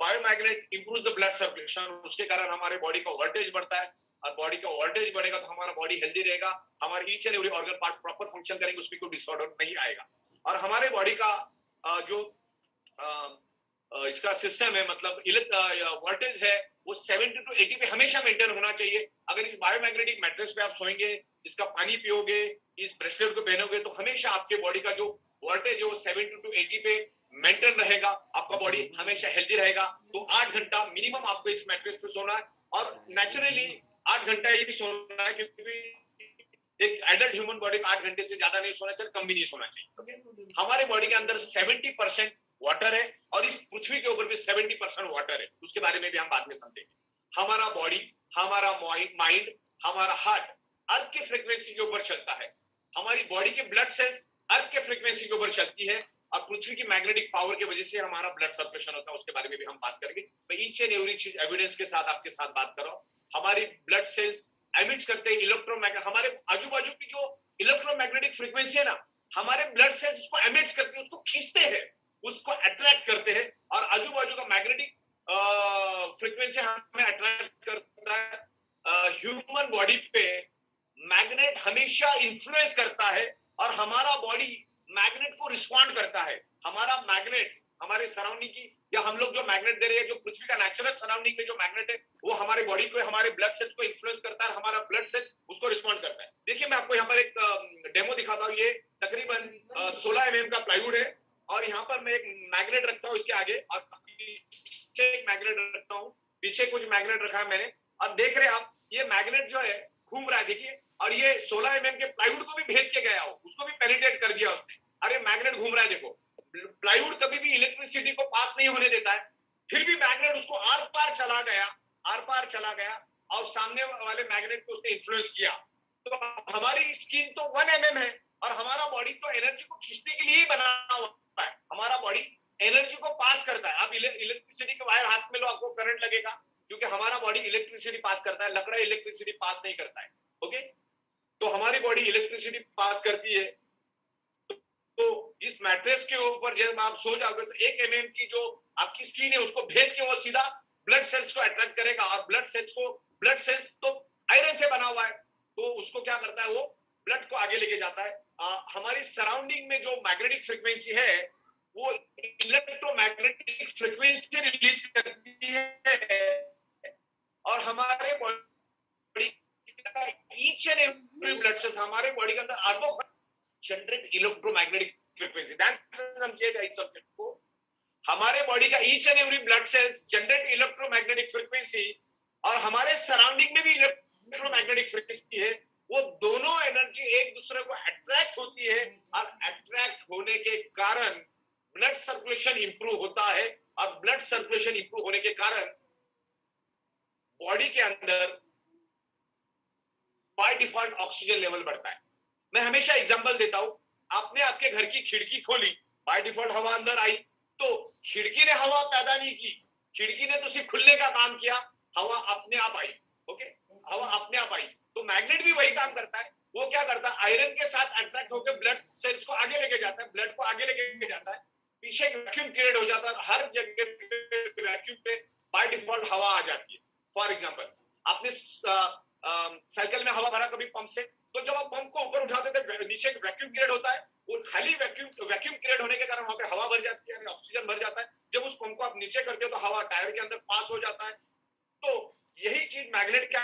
biomagnet improve the blood circulation, उसके कारण हमारे बॉडी का वोल्टेज बढ़ता है, और बॉडी का वोल्टेज बढ़ेगा तो हमारा बॉडी हेल्दी रहेगा, हमारे each and every organ part proper function करेंगे, उसमें कोई डिसऑर्डर नहीं आएगा। और हमारे बॉडी का जो इसका सिस्टम है, मतलब वोल्टेज है, वो 70 to 80 पे हमेशा मेंटेन होना चाहिए। अगर इस बायोमैग्नेटिक मैट्रेस पे आप सोएंगे, इसका पानी पियोगे, इस ब्रेसलेट को पहनोगे, तो हमेशा आपके बॉडी का जो वोल्टेज है वो 70 to 80 पे मेंटेन रहेगा, आपका बॉडी हमेशा हेल्दी रहेगा। तो 8 घंटा मिनिमम आपको इस मैट्रेस पे सोना है, और नेचुरली 8 घंटा ही सोना है, क्योंकि एक एडल्ट ह्यूमन बॉडी को 8 घंटे से ज्यादा नहीं सोना चाहिए, कम भी नहीं सोना चाहिए। okay? हमारे बॉडी के अंदर 70% वाटर है, और इस पृथ्वी के ऊपर भी 70% वाटर है, उसके बारे में भी हम बाद में समझेंगे। हमारा बॉडी, हमारा माइंड, हमारा हार्ट अर्थ के फ्रीक्वेंसी के ऊपर चलता है, हमारी बॉडी के ब्लड सेल्स अर्थ के फ्रीक्वेंसी के ऊपर चलती है, और पृथ्वी की मैग्नेटिक पावर की वजह से हमारा ब्लड सर्कुलेशन होता है, उसके बारे में भी हम बात करेंगे। मैं ईच एंड एवरी चीज एविडेंस के साथ आपके साथ बात कर रहा हूं। हमारी ब्लड सेल्स एमिट्स करते हैं इलेक्ट्रोमैग्नेटिक, हमारे आजू बाजू की जो इलेक्ट्रोमैग्नेटिक फ्रीक्वेंसी है ना, हमारे ब्लड सेल्स उसको एमिट्स करते हैं, उसको खींचते हैं, उसको अट्रैक्ट करते हैं, और आजू बाजू का मैग्नेटिक फ्रीक्वेंसी हमें अट्रैक्ट करता है। ह्यूमन बॉडी पे मैग्नेट हमेशा इन्फ्लुएंस करता है, और हमारा बॉडी मैग्नेट को रिस्पॉन्ड करता है। हमारा मैग्नेट हमारे सराउंडिंग की, या हम लोग जो मैग्नेट दे रहे हैं, जो पृथ्वी का नेचुरल सराउंडिंग में जो मैग्नेट है, वो हमारे बॉडी को, हमारे ब्लड सेल्स को इन्फ्लुएंस करता है, हमारा ब्लड सेल्स उसको रिस्पॉन्ड करता है। देखिए मैं आपको यहाँ पर एक डेमो दिखाता हूँ। ये तकरीबन 16 mm का प्लाईवुड है, और यहाँ पर मैं एक मैग्नेट रखता हूँ इसके आगे, और पीछे एक मैग्नेट रखता हूँ, पीछे कुछ मैग्नेट रखा है मैंने। अब देख रहे हैं आप, ये मैग्नेट जो है घूम रहा है, देखिए, और ये 16 mm के प्लाईवुड को भी भेद के गया हो, उसको भी पेनिट्रेट कर दिया उसने। अरे मैग्नेट घूम रहा है, देखो, प्लाईवुड कभी भी इलेक्ट्रिसिटी को पास नहीं होने देता है, फिर भी मैग्नेट उसको आर पार चला गया, और सामने वाले मैग्नेट को उसने इन्फ्लुएंस किया। तो हमारी स्किन तो 1 mm है, और हमारा बॉडी तो एनर्जी को खींचने के लिए ही बना हुआ है। हमारा बॉडी एनर्जी को पास करता है। आप इलेक्ट्रिसिटी के वायर हाथ में लो, आपको करंट लगेगा, क्योंकि हमारा बॉडी इलेक्ट्रिसिटी पास करता है, लकड़ा इलेक्ट्रिसिटी पास नहीं करता है। ओके, तो हमारी बॉडी इलेक्ट्रिसिटी पास करती है। तो इस मैट्रेस के ऊपर जब आप सो जाओगे, तो 1 mm की जो आपकी स्किन है, उसको भेद के वो सीधा ब्लड सेल्स को अट्रैक्ट करेगा, और ब्लड सेल्स तो आयरन से बना हुआ है, तो उसको क्या करता है, वो ब्लड को आगे लेके जाता है। हमारी सराउंडिंग में जो मैग्नेटिक फ्रीक्वेंसी है, वो इलेक्ट्रोमैग्नेटिक फ्रीक्वेंसी रिलीज करती है, और हमारे body each and every blood sales, हमारे बॉडी के अंदर अरबों जनरेट इलेक्ट्रोमैग्नेटिक फ्रीक्वेंसी। समझिएगा इस सब्जेक्ट को। हमारे बॉडी का each and every blood sales generate electromagnetic frequency, और हमारे सराउंडिंग में भी इलेक्ट्रोमैग्नेटिक फ्रीक्वेंसी है। वो दोनों एनर्जी एक दूसरे को अट्रैक्ट होती है, और अट्रैक्ट होने के कारण ब्लड सर्कुलेशन इंप्रूव होता है, और ब्लड सर्कुलेशन इंप्रूव होने के कारण बॉडी के अंदर बाय डिफॉल्ट ऑक्सीजन लेवल बढ़ता है। मैं हमेशा एग्जांपल देता हूं, आपने आपके घर की खिड़की खोली, बाय डिफॉल्ट हवा अंदर आई, तो खिड़की ने हवा पैदा नहीं की, खिड़की ने तो सिर्फ खुलने का काम किया, हवा अपने आप आई। ओके, हवा अपने आप आई। तो मैग्नेट भी वही काम करता है। वो क्या करता है, आयरन के साथ अट्रैक्ट होकर ब्लड सेल्स को आगे लेके जाता है, ब्लड को आगे लेके जाता है, पीछे एक वैक्यूम क्रिएट हो जाता है, हर जगह वैक्यूम पे बाय डिफॉल्ट हवा आ जाती है। फॉर एग्जाम्पल, आपने साइकिल में हवा भरा कभी पंप से, तो जब आप पंप को ऊपर उठाते थे, नीचे वैक्यूम क्रिएट होता है, वो खाली वैक्यूम क्रिएट होने के कारण वहां पे हवा भर जाती है, ऑक्सीजन भर जाता है। जब उस पंप को आप नीचे करते हो, तो हवा टायर के अंदर पास हो जाता है। तो यही चीज मैग्नेट क्या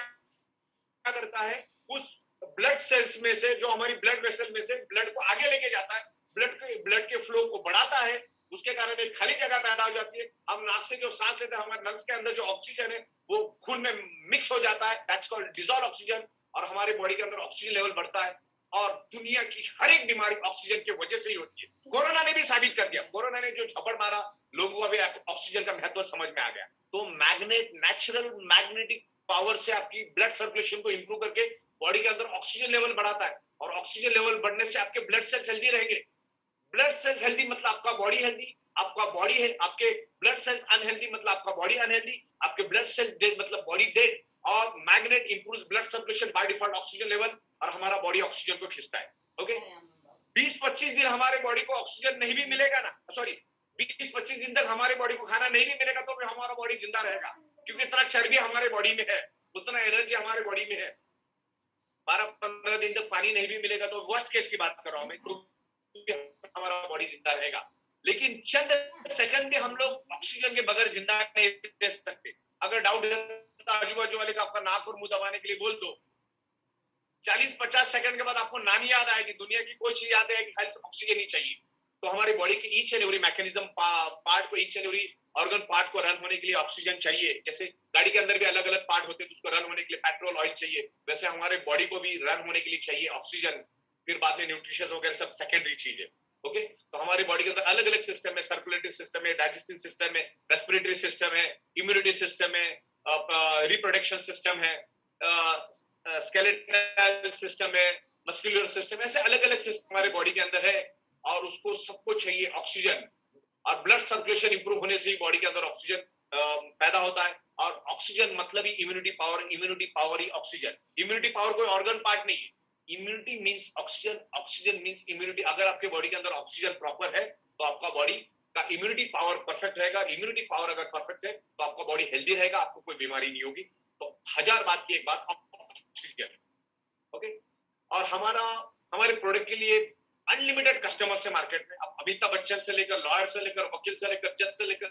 करता है, उस ब्लड सेल्स में से, जो हमारी ब्लड वेसल में से ब्लड को आगे लेके जाता है, ब्लड के फ्लो को बढ़ाता है, उसके कारण एक खाली जगह पैदा हो जाती है। हम नाक से जो सांस लेते हैं, हमारे लंग्स के अंदर जो ऑक्सीजन है वो खून में मिक्स हो जाता है, दैट्स कॉल्ड डिसॉल्व ऑक्सीजन, और हमारे बॉडी के अंदर ऑक्सीजन लेवल बढ़ता है। और दुनिया की हर एक बीमारी ऑक्सीजन की वजह से ही होती है। कोरोना ने भी साबित कर दिया, कोरोना ने जो झपड़ मारा, लोगों को अभी ऑक्सीजन का महत्व समझ में आ गया। तो नेचुरल मैग्नेटिक पावर से आपकी ब्लड सर्कुलेशन को इंप्रूव करके बॉडी के अंदर ऑक्सीजन लेवल बढ़ाता है, और ऑक्सीजन लेवल बढ़ने से आपके ब्लड सेल्स हेल्दी रहेंगे। ब्लड सेल्स हेल्दी मतलब आपका बॉडी हेल्दी, आपका बॉडी है, आपके ब्लड सेल्स अनहेल्दी मतलब आपका बॉडी अनहेल्दी, आपके ब्लड सेल डेड मतलब बॉडी डेड। और magnet improves blood circulation by default oxygen level, और हमारा बॉडी ऑक्सीजन को खींचता है। ओके, 20-25 दिन हमारे बॉडी को ऑक्सीजन नहीं भी मिलेगा ना, सॉरी 20-25 दिन तक हमारे बॉडी को खाना नहीं भी मिलेगा, तो भी हमारा बॉडी जिंदा रहेगा, क्योंकि इतना चर्बी हमारे बॉडी में है। उतना एनर्जी हमारे बॉडी में है। 12-15 दिन तक पानी नहीं भी मिलेगा तो वर्स्ट केस की बात कर रहा हूं मैं, तो हमारा बॉडी जिंदा रहेगा। लेकिन चंद सेकंड में हम लोग ऑक्सीजन के बगैर जिंदा नहीं रह सकते। अगर डाउट है तो आजू बाजू वाले का आपका नाक और मुंह दबाने के लिए बोल दो, 40-50 सेकंड के बाद आपको नाम याद आएगी, दुनिया की कोई चीज याद आएगी, खाली ऑक्सीजन ही चाहिए। तो हमारी बॉडी की each and every mechanism part को, each and every organ part को रन होने के लिए ऑक्सीजन चाहिए। जैसे गाड़ी के अंदर भी अलग अलग पार्ट होते हैं तो उसको रन होने के लिए पेट्रोल ऑयल चाहिए, वैसे हमारे बॉडी को भी रन होने के लिए चाहिए ऑक्सीजन। फिर बाद में न्यूट्रिशन वगैरह सब सेकेंडरी चीज है। ओके, तो हमारी बॉडी के अंदर अलग अलग सिस्टम है, सर्कुलेटरी सिस्टम है, डाइजेस्टिव सिस्टम है, रेस्पिरेटरी सिस्टम है, इम्यूनिटी सिस्टम है, रिप्रोडक्शन सिस्टम है, स्केलेटल सिस्टम है, मस्कुलर सिस्टम, ऐसे अलग अलग सिस्टम हमारे बॉडी के अंदर है। और उसको सबको चाहिए ऑक्सीजन, और ब्लड सर्कुलेशन इंप्रूव होने से ही बॉडी के अंदर ऑक्सीजन पैदा होता है। और ऑक्सीजन मतलब ही इम्यूनिटी पावर ही ऑक्सीजन। इम्यूनिटी पावर कोई ऑर्गन पार्ट नहीं है, immunity means oxygen, oxygen means immunity. अगर आपके बॉडी के अंदर ऑक्सीजन प्रॉपर है तो आपका बॉडी का इम्यूनिटी पावर परफेक्ट रहेगा। इम्यूनिटी पावर अगर परफेक्ट है तो आपका बॉडी हेल्दी रहेगा, आपको कोई बीमारी नहीं होगी। तो 1000 बात की एक बात ऑक्सीजन। ओके, और हमारे प्रोडक्ट के लिए अनलिमिटेड कस्टमर्स है मार्केट में। अब अमिताभ बच्चन से लेकर, लॉयर से लेकर, वकील से लेकर, जज से लेकर,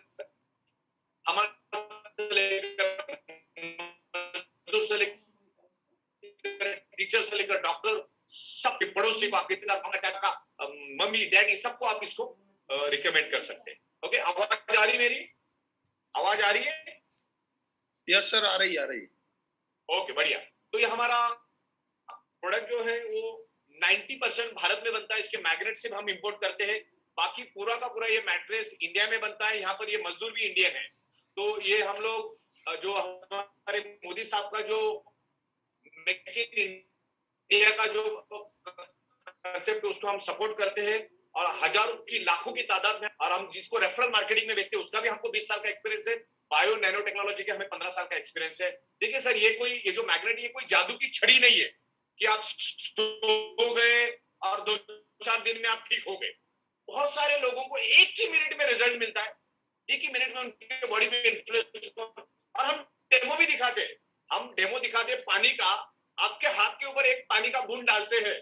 टीचर से लेकर डॉक्टर, सब पड़ोसी को, आपके का मम्मी डैडी, सबको आप इसको रिकमेंड कर सकते हैं। ओके, आवाज आ रही मेरी? आवाज आ रही है? यस सर, आ रही। ओके, बढ़िया। तो ये हमारा प्रोडक्ट जो है वो 90% भारत में बनता है। इसके मैग्नेट से हम इंपोर्ट करते हैं, बाकी पूरा का पूरा ये मैट्रेस इंडिया में बनता है। यहाँ पर ये मजदूर भी इंडियन है। तो ये हम लोग जो हमारे मोदी साहब का जो मेक इन इंडिया का जो कंसेप्ट, उसको हम सपोर्ट करते हैं। और हजारों की, लाखों की तादाद में, और हम जिसको रेफरल मार्केटिंग में बेचते हैं उसका भी हमको 20 साल का एक्सपीरियंस है। बायो नैनो टेक्नोलॉजी के हमें 15 साल का एक्सपीरियंस है। देखिए सर, ये जो मैग्नेट, ये कोई जादू की छड़ी नहीं है कि आप सो गए और 2-4 दिन में आप ठीक हो गए। बहुत सारे लोगों को एक ही मिनट में रिजल्ट मिलता है, एक ही मिनट में उनके बॉडी में इन्फ्लुएंस। और हम डेमो भी दिखाते हैं, पानी का। आपके हाथ के ऊपर एक पानी का बूंद डालते हैं,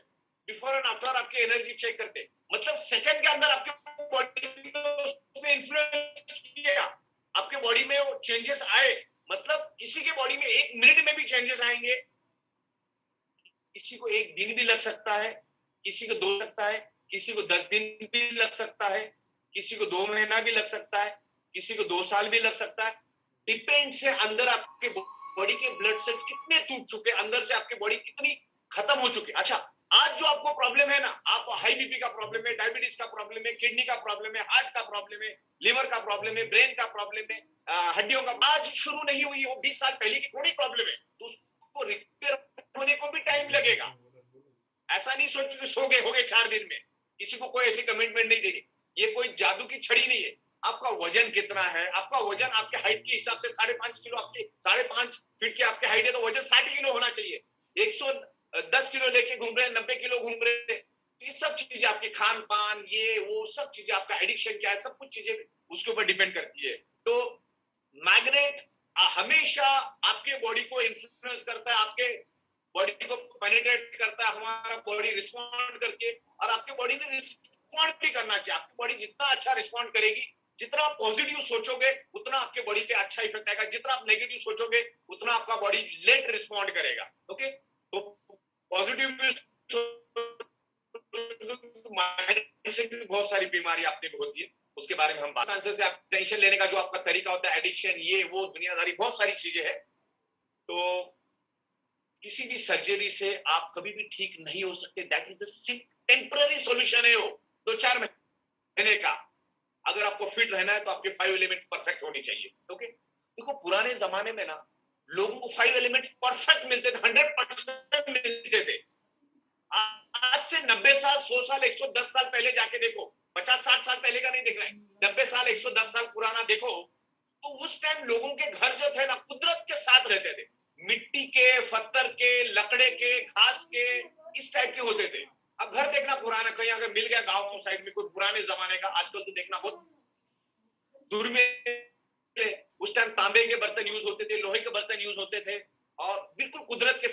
बिफोर एंड आफ्टर आपकी एनर्जी चेक करते, मतलब सेकंड के अंदर आपके बॉडी में इन्फ्लुएंस किया, आपके बॉडी में वो चेंजेस आए। मतलब किसी के बॉडी में 1 मिनट में भी चेंजेस आएंगे, किसी को 1 दिन भी लग सकता है, किसी को 2 लगता है, किसी को 10 दिन भी लग सकता है, किसी को 2 महीना भी लग सकता है, किसी को 2 साल भी लग सकता है। डिपेंड से अंदर आपके बॉडी के ब्लड सेल्स कितने टूट चुके, अंदर से आपकी बॉडी कितनी खत्म हो चुकी। अच्छा, आज जो आपको प्रॉब्लम है ना, आप हाई बीपी का प्रॉब्लम है, डायबिटीज का प्रॉब्लम है, किडनी का प्रॉब्लम है, हार्ट का प्रॉब्लम है, लिवर का प्रॉब्लम है, ब्रेन का प्रॉब्लम है, हड्डियों का, आज शुरू नहीं हुई, वो 20 साल पहले की थोड़ी प्रॉब्लम है, तो उसको रिपेयर होने को भी टाइम लगेगा। ऐसा नहीं सोच के सो गए हो गए 4 दिन में, किसी को कोई ऐसी कमिटमेंट नहीं देनी। ये कोई जादू की छड़ी नहीं है। आपका वजन कितना है, आपका वजन आपके हाइट के हिसाब से 5.5 किलो, आपकी 5.5 फीट की आपके हाइट है तो वजन 60 किलो होना चाहिए। 110 किलो लेके घूम रहे हैं, 90 किलो घूम रहे हैं, ये सब चीजें आपके खान पान, ये वो सब चीजें, आपका एडिक्शन क्या है, सब कुछ चीजें उसके ऊपर डिपेंड करती है। तो मैग्नेट हमेशा आपके बॉडी को इन्फ्लुएंस करता है, आपके बॉडी को पेनिट्रेट करता है, हमारा बॉडी रिस्पॉन्ड करके, और आपके बॉडी ने रिस्पॉन्ड भी करना चाहिए। आपकी बॉडी जितना अच्छा रिस्पॉन्ड करेगी, जितना आप पॉजिटिव सोचोगे उतना आपके बॉडी पे अच्छा इफेक्ट आएगा, जितना आप नेगेटिव सोचोगे उतना आपका बॉडी लेट रिस्पॉन्ड करेगा। ओके, तो पॉजिटिव से बहुत सारी बीमारी आपने होती है, उसके बारे में हम बात। आंसर से आप टेंशन लेने का जो आपका तरीका होता है, एडिक्शन, ये वो दुनियादारी, बहुत सारी चीजें हैं। तो किसी भी सर्जरी से आप कभी भी ठीक नहीं हो सकते। That is the temporary solution है, वो 2-4 महीने का। अगर आपको फिट रहना है तो आपके 5 एलिमेंट परफेक्ट होनी चाहिए। ओके, देखो पुराने जमाने में ना लोगों को 5 एलिमेंट परफेक्ट मिलते थे, 100% मिलते थे। आज से 90 साल, 100 साल, 110 साल पहले जाके देखो, 50-60 साल पहले का नहीं देख रहे हैं, 90 साल, 110 साल पुराना देखो, तो उस टाइम लोगों के घर जो थे ना, कुदरत के साथ रहते थे, मिट्टी के, पत्थर के, लकड़े के, घास के, इस टाइप के होते थे। अब घर देखना पुराना, कहीं अगर मिल गया गांव साइड में कोई पुराने जमाने का, आजकल तो देखना बहुत दूर में। उस टाइम तांबे के बर्तन यूज होते थे, लोहे के बर्तन यूज होते थे, और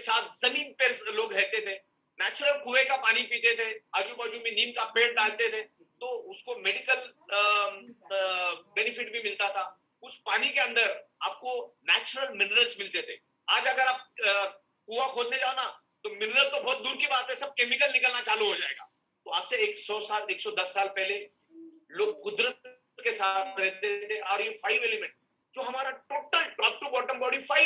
साथ जमीन पर लोग रहते थे, नेचुरल कुएं का पानी पीते थे, आजू बाजू में नीम का पेड़ डालते थे, तो उसको मेडिकल बेनिफिट भी मिलता था। उस पानी के अंदर आपको नेचुरल मिनरल्स मिलते थे। आज अगर आप कुआं खोदने जाओ ना, तो मिनरल तो बहुत दूर की बात है, सब केमिकल निकलना चालू हो जाएगा। तो आज से 100 साल 110 साल पहले लोग कुदरत के साथ रहते थे, और ये 5 एलिमेंट जो हमारा total top to bottom body 5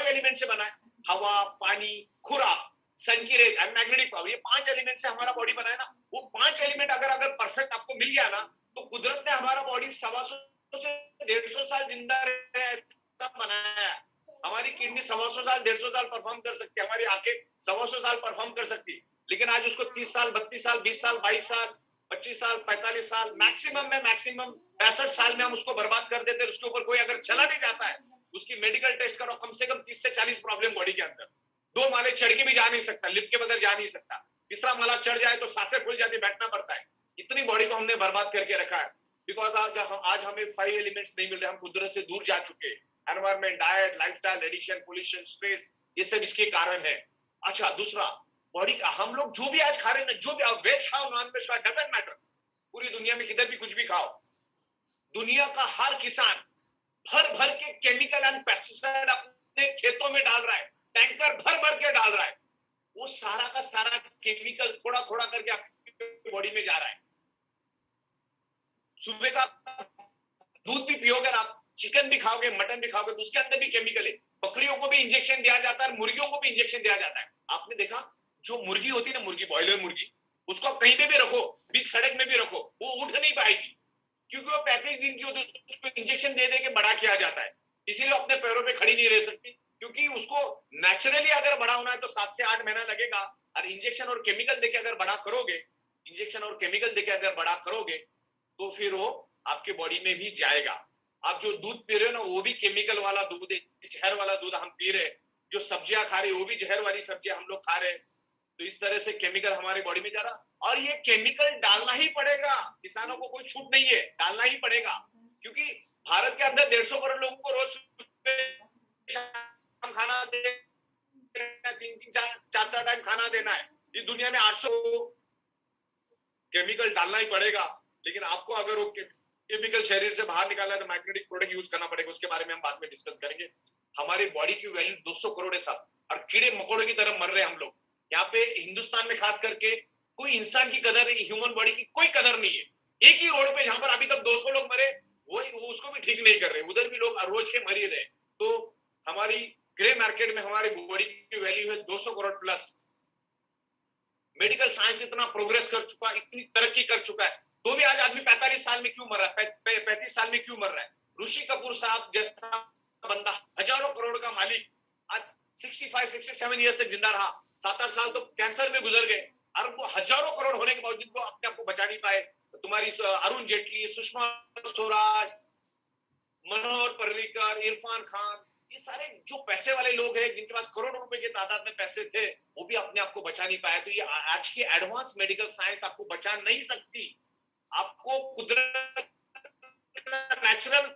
element से बना है। हवा, पानी, खुराक, सन की रेज एंड मैग्नेटिक पावर, ये 5 एलिमेंट से हमारा बॉडी बना है ना। वो 5 एलिमेंट अगर परफेक्ट आपको मिल गया ना, तो कुदरत ने हमारा बॉडी 125 से 150 साल जिंदा रहे ऐसा बनाया है। हमारी किडनी 125 साल 150 साल परफॉर्म कर सकती है, हमारी आंखें 125 साल परफॉर्म कर सकती है, लेकिन आज उसको 30 साल 32 साल 20 साल 22 साल 25 साल 45 साल मैक्सिमम 65 साल में हम उसको बर्बाद कर देते हैं। उसके ऊपर कोई अगर चला भी जाता है, उसकी मेडिकल टेस्ट करो, कम से कम 30 से 40 प्रॉब्लम बॉडी के अंदर। 2 माले चढ़ के भी जा नहीं सकता, लिफ्ट के बगैर जा नहीं सकता, तीसरा माला चढ़ जाए तो सांसें फूल जाती, बैठना पड़ता है। इतनी बॉडी को हमने बर्बाद करके रखा है, बिकॉज आज हमें 5 एलिमेंट्स नहीं मिल रहे, हम कुदरत से दूर जा चुके। Environment, diet, lifestyle, radiation, pollution, stress, ये सब इसके कारण है। अच्छा, दूसरा बॉडी का हम लोग जो भी आज खा रहे हैं, जो भी वेज खाओ नॉन वेज खाओ, डजंट मैटर, पूरी दुनिया में किधर भी कुछ भी खाओ, दुनिया का हर किसान भर भर के केमिकल एंड पेस्टिसाइड अपने खेतों में डाल रहा है, टैंकर भर भर के डाल रहा है। वो सारा का सारा केमिकल थोड़ा थोड़ा करके आपकी बॉडी में जा रहा है। सुबह का दूध भी पियोगे आप, चिकन भी खाओगे, मटन भी खाओगे, तो उसके अंदर भी केमिकल है। बकरियों को भी इंजेक्शन दिया जाता है, मुर्गियों को भी इंजेक्शन दिया जाता है। आपने देखा, जो मुर्गी होती है ना, मुर्गी, बॉयलर मुर्गी, उसको आप कहीं पे भी रखो, बीच सड़क में भी रखो, वो उठ नहीं पाएगी, क्योंकि वो 35 दिन की होती है, उसको इंजेक्शन दे के बड़ा किया जाता है। इसीलिए अपने पैरों पे खड़ी नहीं रह सकती, क्योंकि उसको नेचुरली अगर बड़ा होना है तो 7 से 8 महीना लगेगा, और इंजेक्शन और केमिकल देके अगर बड़ा करोगे, इंजेक्शन और केमिकल देके अगर बड़ा करोगे, तो फिर वो आपके बॉडी में भी जाएगा। आप जो दूध पी रहे हो ना, वो भी केमिकल वाला दूध है, जहर वाला दूध हम पी रहे हैं। जो सब्जियां खा रहे हैं, वो भी जहर वाली सब्जियां हम लोग खा रहे हैं। तो इस तरह से केमिकल हमारी बॉडी में जा रहा, और ये केमिकल डालना ही पड़ेगा, किसानों को कोई छूट नहीं है, डालना ही पड़ेगा, क्योंकि भारत के अंदर 150 करोड़ लोगों को रोज खाना देना, 3-4 टाइम खाना देना है। इस दुनिया में 800 केमिकल डालना ही पड़ेगा। लेकिन आपको अगर वो केमिकल शरीर से बाहर निकालना है, तो मैग्नेटिक प्रोडक्ट यूज करना पड़ेगा। उसके बारे में हम बाद में डिस्कस करेंगे। हमारी बॉडी की वैल्यू 200 करोड़ है साहब, और कीड़े मकोड़े की तरह मर रहे हैं हम लोग। यहाँ पे हिंदुस्तान में खास करके कोई इंसान की कदर, ह्यूमन बॉडी की कोई कदर नहीं है। एक ही रोड पे जहां पर अभी तक 200 लोग मरे, वो उसको भी ठीक नहीं कर रहे, उधर भी लोग रोज के मर ही रहे। तो हमारी ग्रे मार्केट में हमारी बॉडी की वैल्यू है 200 करोड़ प्लस। मेडिकल साइंस इतना प्रोग्रेस कर चुका, इतनी तरक्की कर चुका है, तो भी आज आदमी 45 साल में क्यों मर रहा है, 35 साल में क्यों मर रहा है। ऋषि कपूर साहब जैसा बंदा, हजारों करोड़ का मालिक, आज 65-67 ईयर्स तक जिंदा रहा, 7-8 साल तो कैंसर में गुजर गए, और वो हजारों करोड़ होने के बावजूद वो अपने आप को बचा नहीं पाए। तुम्हारी अरुण जेटली, सुषमा स्वराज, मनोहर पर्रिकर, इरफान खान, ये सारे जो पैसे वाले लोग हैं, जिनके पास करोड़ों रुपए के तादाद में पैसे थे, वो भी अपने आप को बचा नहीं पाए। तो ये आज की एडवांस मेडिकल साइंस आपको बचा नहीं सकती। आपको कुदरत नेचुरल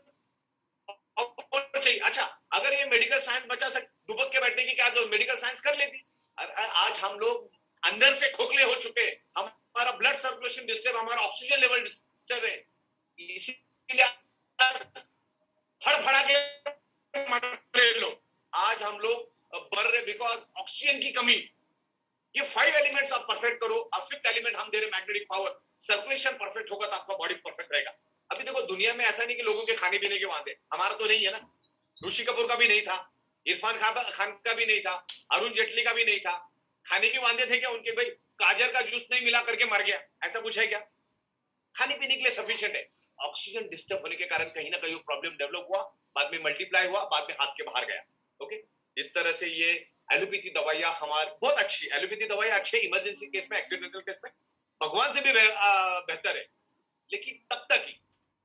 चाहिए। अच्छा, अगर ये मेडिकल साइंस बचा सकती, दुबक के बैठने की क्या जरूरत, मेडिकल साइंस कर लेती। आज हम लोग अंदर से खोखले हो चुके, हमारा ब्लड सर्कुलेशन डिस्टर्ब, हमारा ऑक्सीजन लेवल डिस्टर्ब है, इसीलिए फड़फड़ा के मर रहे लोग। आज हम लोग मर रहे बिकॉज ऑक्सीजन की कमी। ये 5 एलिमेंट्स आप परफेक्ट करो, और 5th एलिमेंट हम दे रहे मैग्नेटिक पावर। सर्कुलेशन परफेक्ट होगा तो आपका बॉडी परफेक्ट रहेगा। अभी देखो, दुनिया में ऐसा नहीं कि लोगों के खाने पीने के वादे, हमारा तो नहीं है ना, ऋषि कपूर का भी नहीं था, इरफान खान का भी नहीं था, अरुण जेटली का भी नहीं था। खाने के वादे थे क्या उनके, भाई गाजर का जूस नहीं मिला करके मर गया, ऐसा कुछ है क्या। खाने पीने के लिए सफिशिएंट है। ऑक्सीजन डिस्टर्ब होने के कारण कहीं ना कहीं प्रॉब्लम डेवलप हुआ, बाद में मल्टीप्लाई हुआ, बाद में हाथ के बाहर गया। ओके, इस तरह से ये एलोपैथी दवाइयां हमारी बहुत अच्छी, एलोपैथी दवाइयां अच्छी इमरजेंसी केस में, एक्सीडेंटल केस में भगवान से भी बेहतर है, लेकिन तब तक ही,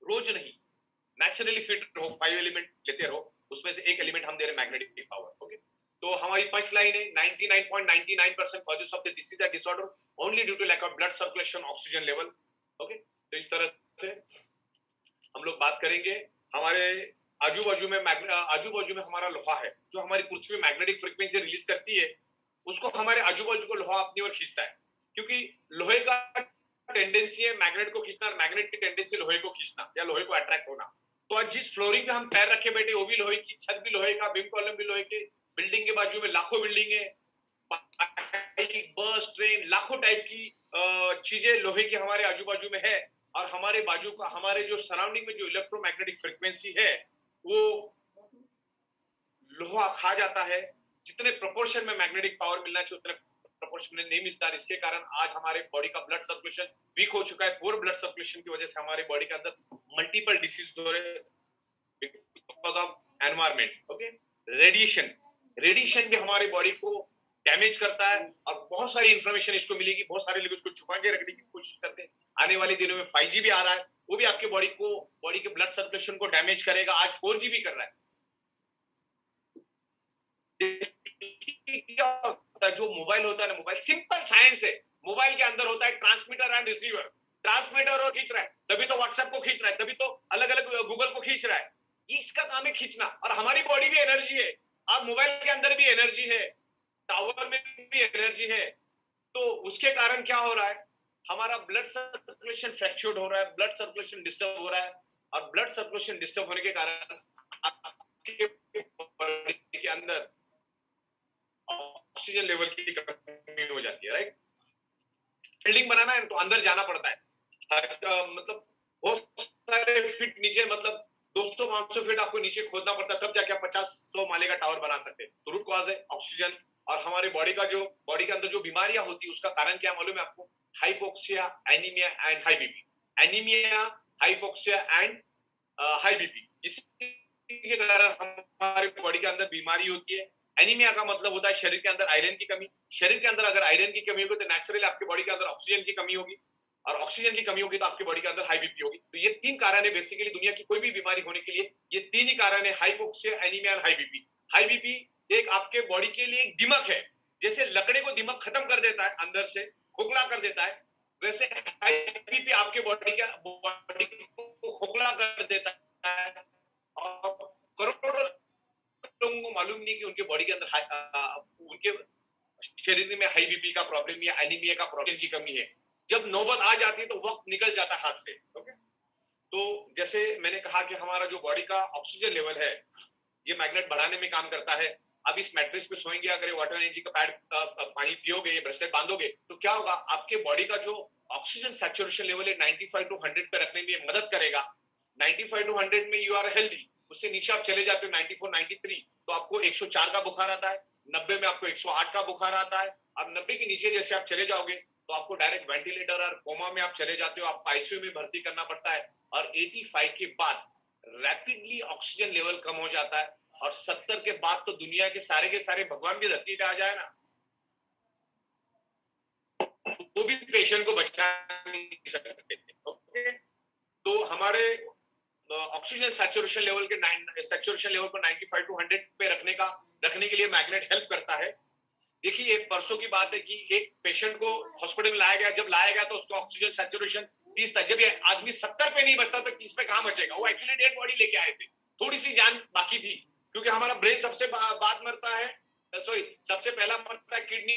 रोज नहीं। नेचुरली फिट रहो, 5 एलिमेंट लेते रहो, उसमें से एक एलिमेंट हम दे रहे मैग्नेटिक पावर। ओके, तो हमारी पंच लाइन है 99.99% कॉजेस ऑफ द डिसीज और disorder only due to lack of blood circulation, oxygen level. Okay, तो इस तरह से हम लोग बात करेंगे। हमारे आजू बाजू में हमारा लोहा है, जो हमारी पृथ्वी मैग्नेटिक फ्रीक्वेंसी रिलीज करती है, उसको हमारे आजू बाजू को लोहा अपनी ओर खींचता है, क्योंकि लोहे का टेंडेंसी है मैग्नेट को खींचना, मैग्नेट की टेंडेंसी लोहे को खींचना या लोहे को अट्रैक्ट होना। तो आज जिस फ्लोरिंग पे हम पैर रखे बैठे वो भी लोहे की, छत भी लोहे का, बीम कॉलम भी लोहे के, बिल्डिंग के बाजू में लाखों बिल्डिंग है, बस ट्रेन लाखों टाइप की चीजें लोहे की हमारे आजू बाजू में है। और हमारे बाजू का, हमारे जो सराउंडिंग में जो इलेक्ट्रोमैग्नेटिक फ्रीक्वेंसी है वो लोहा खा जाता है। जितने प्रोपोर्शन में मैग्नेटिक पावर मिलना चाहिए उतने प्रोपोर्शन में नहीं मिलता, इसके कारण आज हमारे बॉडी का ब्लड सर्कुलेशन वीक हो चुका है। पुअर ब्लड सर्कुलेशन की वजह से हमारे बॉडी के अंदर मल्टीपल डिसीज हो रहे हैं because of environment. Okay, radiation भी हमारे बॉडी को डैमेज करता है, और बहुत सारी इंफॉर्मेशन इसको मिलेगी, बहुत सारे लोग इसको छुपा के रखने की कोशिश करते हैं। आने वाले दिनों में 5G भी आ रहा है, वो भी आपके बॉडी के ब्लड सर्कुलेशन को डैमेज करेगा। आज 4G भी कर रहा है। क्या होता है, जो मोबाइल होता है ना, मोबाइल सिंपल साइंस है। मोबाइल के अंदर होता है ट्रांसमीटर एंड रिसीवर। ट्रांसमीटर और खींच रहा है, तभी तो व्हाट्सएप को खींच रहा है, तभी तो अलग अलग गूगल को खींच रहा है। ये इसका काम है खींचना। और हमारी बॉडी भी एनर्जी है, अब मोबाइल के अंदर भी एनर्जी है, टावर में भी एनर्जी है। तो उसके कारण क्या हो रहा है, हमारा ब्लड सर्कुलेशन फ्रैक्चर्ड हो रहा है, ब्लड सर्कुलेशन डिस्टर्ब हो रहा है। और ब्लड सर्कुलेशन डिस्टर्ब होने के कारण आपके बॉडी के अंदर ऑक्सीजन लेवल की कमी हो जाती है। राइट, बिल्डिंग बनाना है तो अंदर जाना पड़ता है, मतलब बहुत सारे फीट नीचे, मतलब 200-500 फीट आपको नीचे खोदना पड़ता है, तब जाके आप 50-100 माले का टावर बना सकते हैं। तो रूट कॉज है ऑक्सीजन। और हमारे बॉडी के अंदर जो बीमारियां होती है उसका कारण क्या मालूम है आपको? Hypoxia, anaemia and high BP. Anaemia, hypoxia and high BP, इसके कारण हमारे बॉडी के अंदर बीमारी होती है। एनीमिया का मतलब होता है शरीर के अंदर आयरन की कमी। शरीर के अंदर अगर आयरन की कमी होगी तो नेचुरली आपके बॉडी के अंदर ऑक्सीजन की कमी होगी, और ऑक्सीजन की कमी होगी तो आपकी बॉडी के अंदर हाई बीपी होगी। तो ये 3 कारण है बेसिकली दुनिया की कोई भी बीमारी होने के लिए, ये 3 ही कारण है, हाइपोक्सिया, एनीमिया और हाई बीपी। हाई बीपी एक आपके बॉडी के लिए एक दिमक है, जैसे लकड़ी को दिमक खत्म कर देता है, अंदर से खोखला कर देता है, वैसे हाई बीपी आपके बॉडी को खोखला कर देता है। और करोड़ों लोगों को मालूम नहीं कि उनके बॉडी के अंदर उनके शरीर में हाई बीपी का प्रॉब्लम या एनीमिया का प्रॉब्लम की कमी है। जब नौबत आ जाती है तो वक्त निकल जाता है हाथ से। ओके, तो जैसे मैंने कहा कि हमारा जो बॉडी का ऑक्सीजन लेवल है ये मैग्नेट बढ़ाने में काम करता है। अब इस मैट्रेस पे सोएंगे, अगर वाटर एनर्जी का पैड पानी पियोगे, ये ब्रेसलेट बांधोगे, तो क्या होगा, आपके बॉडी का जो ऑक्सीजन सैचुरेशन लेवल है 95 to 100 पे रखने में मदद करेगा। 95 to 100 में यू आर हेल्दी। उससे नीचे आप चले जाते हो 94, 93 तो आपको 104 का बुखार आता है, 90 में आपको 108 का बुखार आता है। अब 90 के नीचे जैसे आप चले जाओगे तो आपको डायरेक्ट वेंटिलेटर और कोमा में आप चले जाते हो, आपको आईसीयू में भर्ती करना पड़ता है। और 85 के बाद रैपिडली ऑक्सीजन लेवल कम हो जाता है, और 70 के बाद तो दुनिया के सारे भगवान भी धरती पे आ जाए ना, वो भी पेशेंट को बचा नहीं सकते। ओके, तो हमारे ऑक्सीजन सैचुरेशन लेवल को 95 to 100 पे रखने के लिए मैग्नेट हेल्प करता है। देखिए, एक परसों की बात है कि एक पेशेंट को हॉस्पिटल में लाया गया, जब लाया गया तो उसका ऑक्सीजन सैचुरेशन 30 था। जब ये आदमी 70 पे नहीं बचता तो 30 पे कहां बचेगा? वो एक्चुअली डेड बॉडी लेके आए थे, थोड़ी सी जान बाकी थी, क्योंकि हमारा ब्रेन सबसे बाद मरता है, सबसे पहला मरता है, किडनी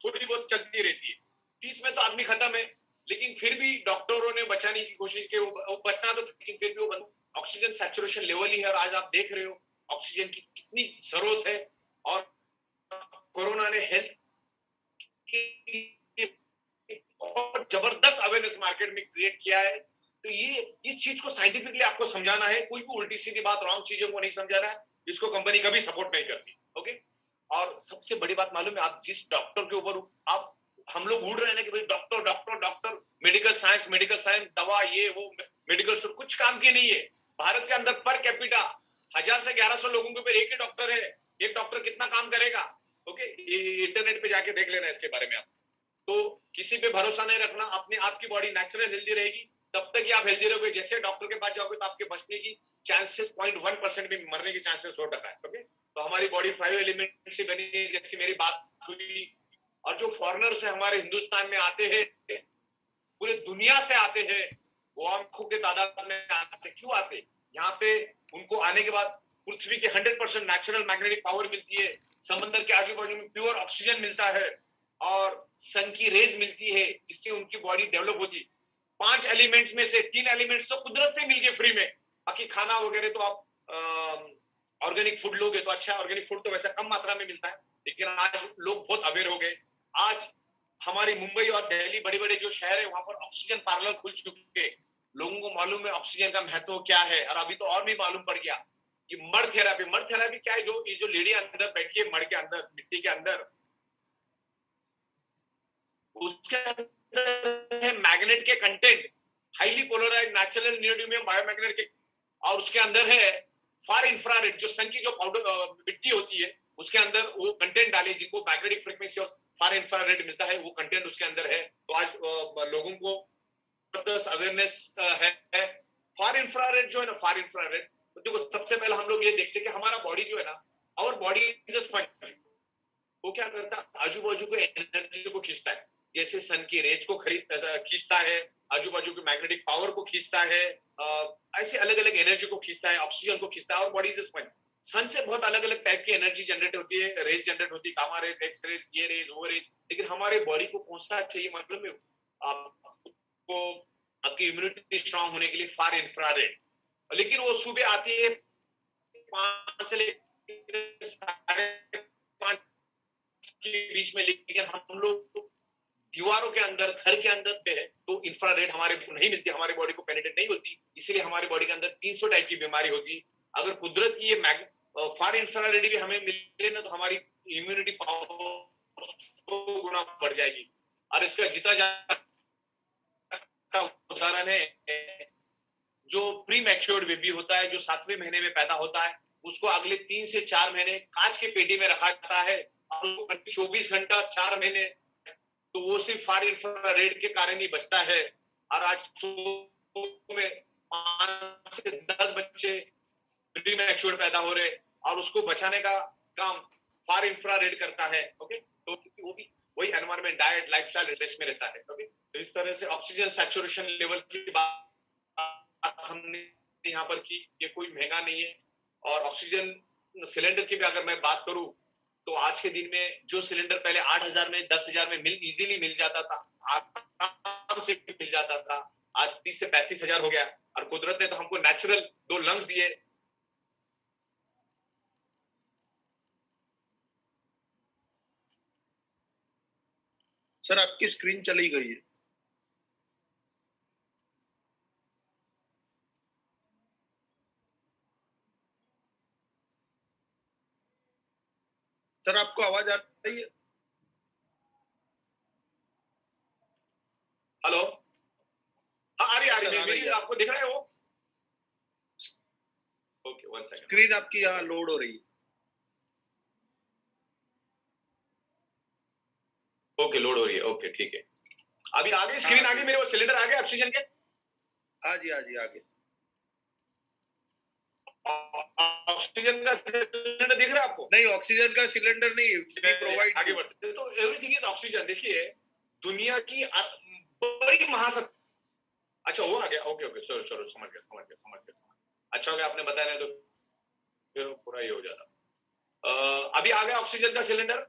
थोड़ी बहुत चलती रहती है, 30 में तो आदमी खत्म है। लेकिन फिर भी डॉक्टरों ने बचाने की कोशिश की, वो बचना तो, लेकिन फिर भी वो ऑक्सीजन सैचुरेशन लेवल ही है। और आज आप देख रहे हो ऑक्सीजन की कितनी जरूरत है, और कोरोना ने हेल्थ की बहुत जबरदस्त अवेयरनेस मार्केट में क्रिएट किया है। तो ये इस चीज को साइंटिफिकली आपको समझाना है, कोई भी उल्टी सीधी बात, रॉन्ग चीजों को नहीं समझाना है, इसको कंपनी कभी सपोर्ट नहीं करती। ओके, और सबसे बड़ी बात मालूम है, आप जिस डॉक्टर के ऊपर आप हम लोग उड़ रहे हैं कि भाई doctor doctor doctor, medical science, दवा, ये वो, मेडिकल स्टोर कुछ काम की नहीं है। भारत के अंदर पर कैपिटा 1000 से 1100 लोगों के ऊपर एक ही डॉक्टर है। एक डॉक्टर कितना काम करेगा? ओके, इंटरनेट पे जाके देख लेना इसके बारे में आप। तो किसी पे भरोसा नहीं रखना, अपने आपकी बॉडी नेचुरल हेल्दी रहेगी तब तक ही आप हेल्दी रहोगे। जैसे डॉक्टर के पास जाओगे तो आपके बचने की चांसेस 0.1% में, मरने की चांसेस 100% है। ओके, तो हमारी बॉडी 5 एलिमेंट से बनी है, जैसी मेरी बात हुई। और जो फॉरेनर्स है हमारे हिंदुस्तान में आते हैं, पूरे दुनिया से आते हैं, वो आंखों के तादाद में आते, क्यों आते? यहाँ पे उनको आने के बाद पृथ्वी के 100% नेचुरल मैग्नेटिक पावर मिलती है, समंदर के आजू बाजू में प्योर ऑक्सीजन मिलता है और सन की रेज मिलती है जिससे उनकी बॉडी डेवलप होती है। 5 एलिमेंट्स में से 3 एलिमेंट्स तो कुदरत से मिल गए फ्री में, बाकी खाना वगैरह तो आप ऑर्गेनिक फूड लोगे तो अच्छा। ऑर्गेनिक फूड तो वैसे कम मात्रा में मिलता है, लेकिन आज लोग बहुत अवेयर हो गए। आज हमारी मुंबई और दिल्ली बड़े बड़े जो शहर है वहां पर ऑक्सीजन पार्लर खुल चुके हैं। लोगों को मालूम है ऑक्सीजन का महत्व क्या है, और अभी तो और भी मालूम पड़ गया। ये मड थेरापी क्या है, ये जो लेडी अंदर बैठी है मड के अंदर, मिट्टी के अंदर, उसके अंदर है मैग्नेट के content, highly polarised natural neodymium biomagnet के, और उसके अंदर है फार इंफ्रारेड, जो सन की जो पाउडर मिट्टी होती है उसके अंदर वो कंटेंट डाले जिनको मैग्नेटिक फ्रीक्वेंसी और फार इंफ्रारेड मिलता है, वो कंटेंट उसके अंदर है। तो आज लोगों को अवेयरनेस है। फार इंफ्रारेड जो है ना, फार इंफ्रारेड तो देखो, सबसे पहले हम लोग ये देखते हैं कि हमारा बॉडी जो है ना, our body is a sponge, वो क्या करता है, आजू बाजू को एनर्जी को खींचता है, जैसे सन की रेज को खींचता है, आजू बाजू की मैग्नेटिक पावर को खींचता है, ऐसे अलग अलग एनर्जी को खींचता है, ऑक्सीजन को खींचता है। और बॉडी इज अ स्पंज, सन से बहुत अलग अलग टाइप की एनर्जी जनरेट होती है, रेज जनरेट होती है, गामा रेज, एक्स रेज, ये रेज, वो रेज, लेकिन हमारे बॉडी को कौन सा चाहिए मालूम है आपको? आपकी इम्यूनिटी स्ट्रांग होने के लिए फार इंफ्रारेड, लेकिन वो सुबह आती है 5 से लेकर 5:30 के बीच में, लेकिन हम लोग दीवारों के अंदर, घर के अंदर थे तो इंफ्रारेड हमारे को नहीं मिलती, हमारे बॉडी को पेनिट्रेट नहीं होती, इसलिए हमारी बॉडी के अंदर 300 टाइप की बीमारी होती। अगर कुदरत की ये फार इंफ्रारेड भी हमें मिले ना, तो हमारी इम्यूनिटी पावर 100 गुना बढ़ जाएगी। और इसका जीता जाता उदाहरण है, जो प्री मैच्योर्ड बेबी होता है, जो 7वें महीने में पैदा होता है, उसको अगले 3 से 4 महीने कांच के पेटी में रखा जाता है, और 24 घंटा 4 महीने, तो वो सिर्फ फार इंफ्रारेड के कारण ही बचता है। और आज में 5 से 10 बच्चे प्री मैच्योर्ड पैदा हो रहे, और उसको बचाने का काम फार इंफ्रारेड करता है। ओके, तो वो भी वही एनवायरमेंट, डाइट, लाइफस्टाइल, स्ट्रेस में रहता है। ओके, तो इस तरह से ऑक्सीजन सैचुरेशन लेवल की बात हमने यहाँ पर की, ये कोई महंगा नहीं है। और ऑक्सीजन सिलेंडर की भी अगर मैं बात करूं, तो आज के दिन में जो सिलेंडर पहले 8,000 में, 10,000 में इजीली मिल जाता था, आराम से मिल जाता था, आज 30 से 35,000 हो गया। और कुदरत ने तो हमको नेचुरल 2 लंग्स दिए। सर आपकी स्क्रीन चली गई है। सर आपको आवाज आ रही है? हेलो, हाँ आ रही है, आपको दिख रहा है वो? ओके, 1 सेकंड, स्क्रीन आपकी यहाँ लोड हो रही है। ओके, लोड हो रही है, ओके ठीक है। अभी आगे स्क्रीन आगे मेरे वो सिलेंडर आ गया ऑक्सीजन के? हाँ जी आगे। ऑक्सीजन का सिलेंडर दिख रहा है आपको? नहीं, ऑक्सीजन का सिलेंडर नहीं, वी प्रोवाइड। आगे बढ़ते तो एवरीथिंग इज ऑक्सीजन। देखिए, दुनिया की बड़ी महासत्ता, अच्छा वो आ गया, ओके चलो समझ गया। अच्छा हो गया आपने बताया, नहीं तो फिर पूरा ही हो जाता। अभी आ गया ऑक्सीजन का सिलेंडर,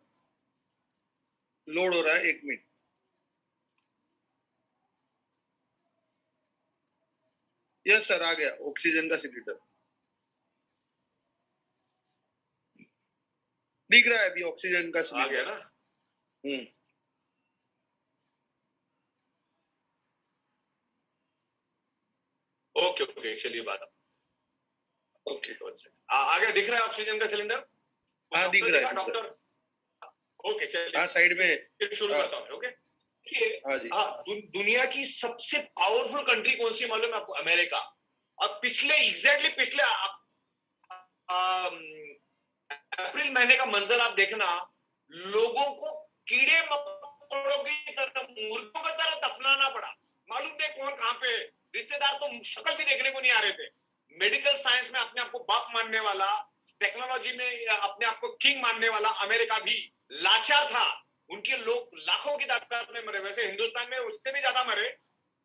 लोड हो रहा है, 1 मिनट। यस सर, आ गया ऑक्सीजन का सिलेंडर, दिख रहा है अभी ऑक्सीजन का सिलेंडर आ गया ना? ओके चलिए बात, ओके आ गया, दिख रहा है ऑक्सीजन का सिलेंडर? हाँ दिख रहा है डॉक्टर। ओके चलिए, हाँ साइड में शुरू करता हूँ। ओके, दुनिया की सबसे पावरफुल कंट्री कौन सी मालूम है आपको? अमेरिका। और पिछले अप्रैल महीने का मंजर आप देखना, लोगों को कीड़े मकोड़ों की तरह, मुर्गों की तरह दफनाना पड़ा। मालूम नहीं कौन कहां पे, रिश्तेदार तो शक्ल भी देखने को नहीं आ रहे थे। मेडिकल साइंस में अपने आप को बाप मानने वाला, टेक्नोलॉजी में अपने आप को किंग मानने वाला अमेरिका भी लाचार था। उनके लोग लाखों की तादाद में मरे, वैसे हिंदुस्तान में उससे भी ज्यादा मरे,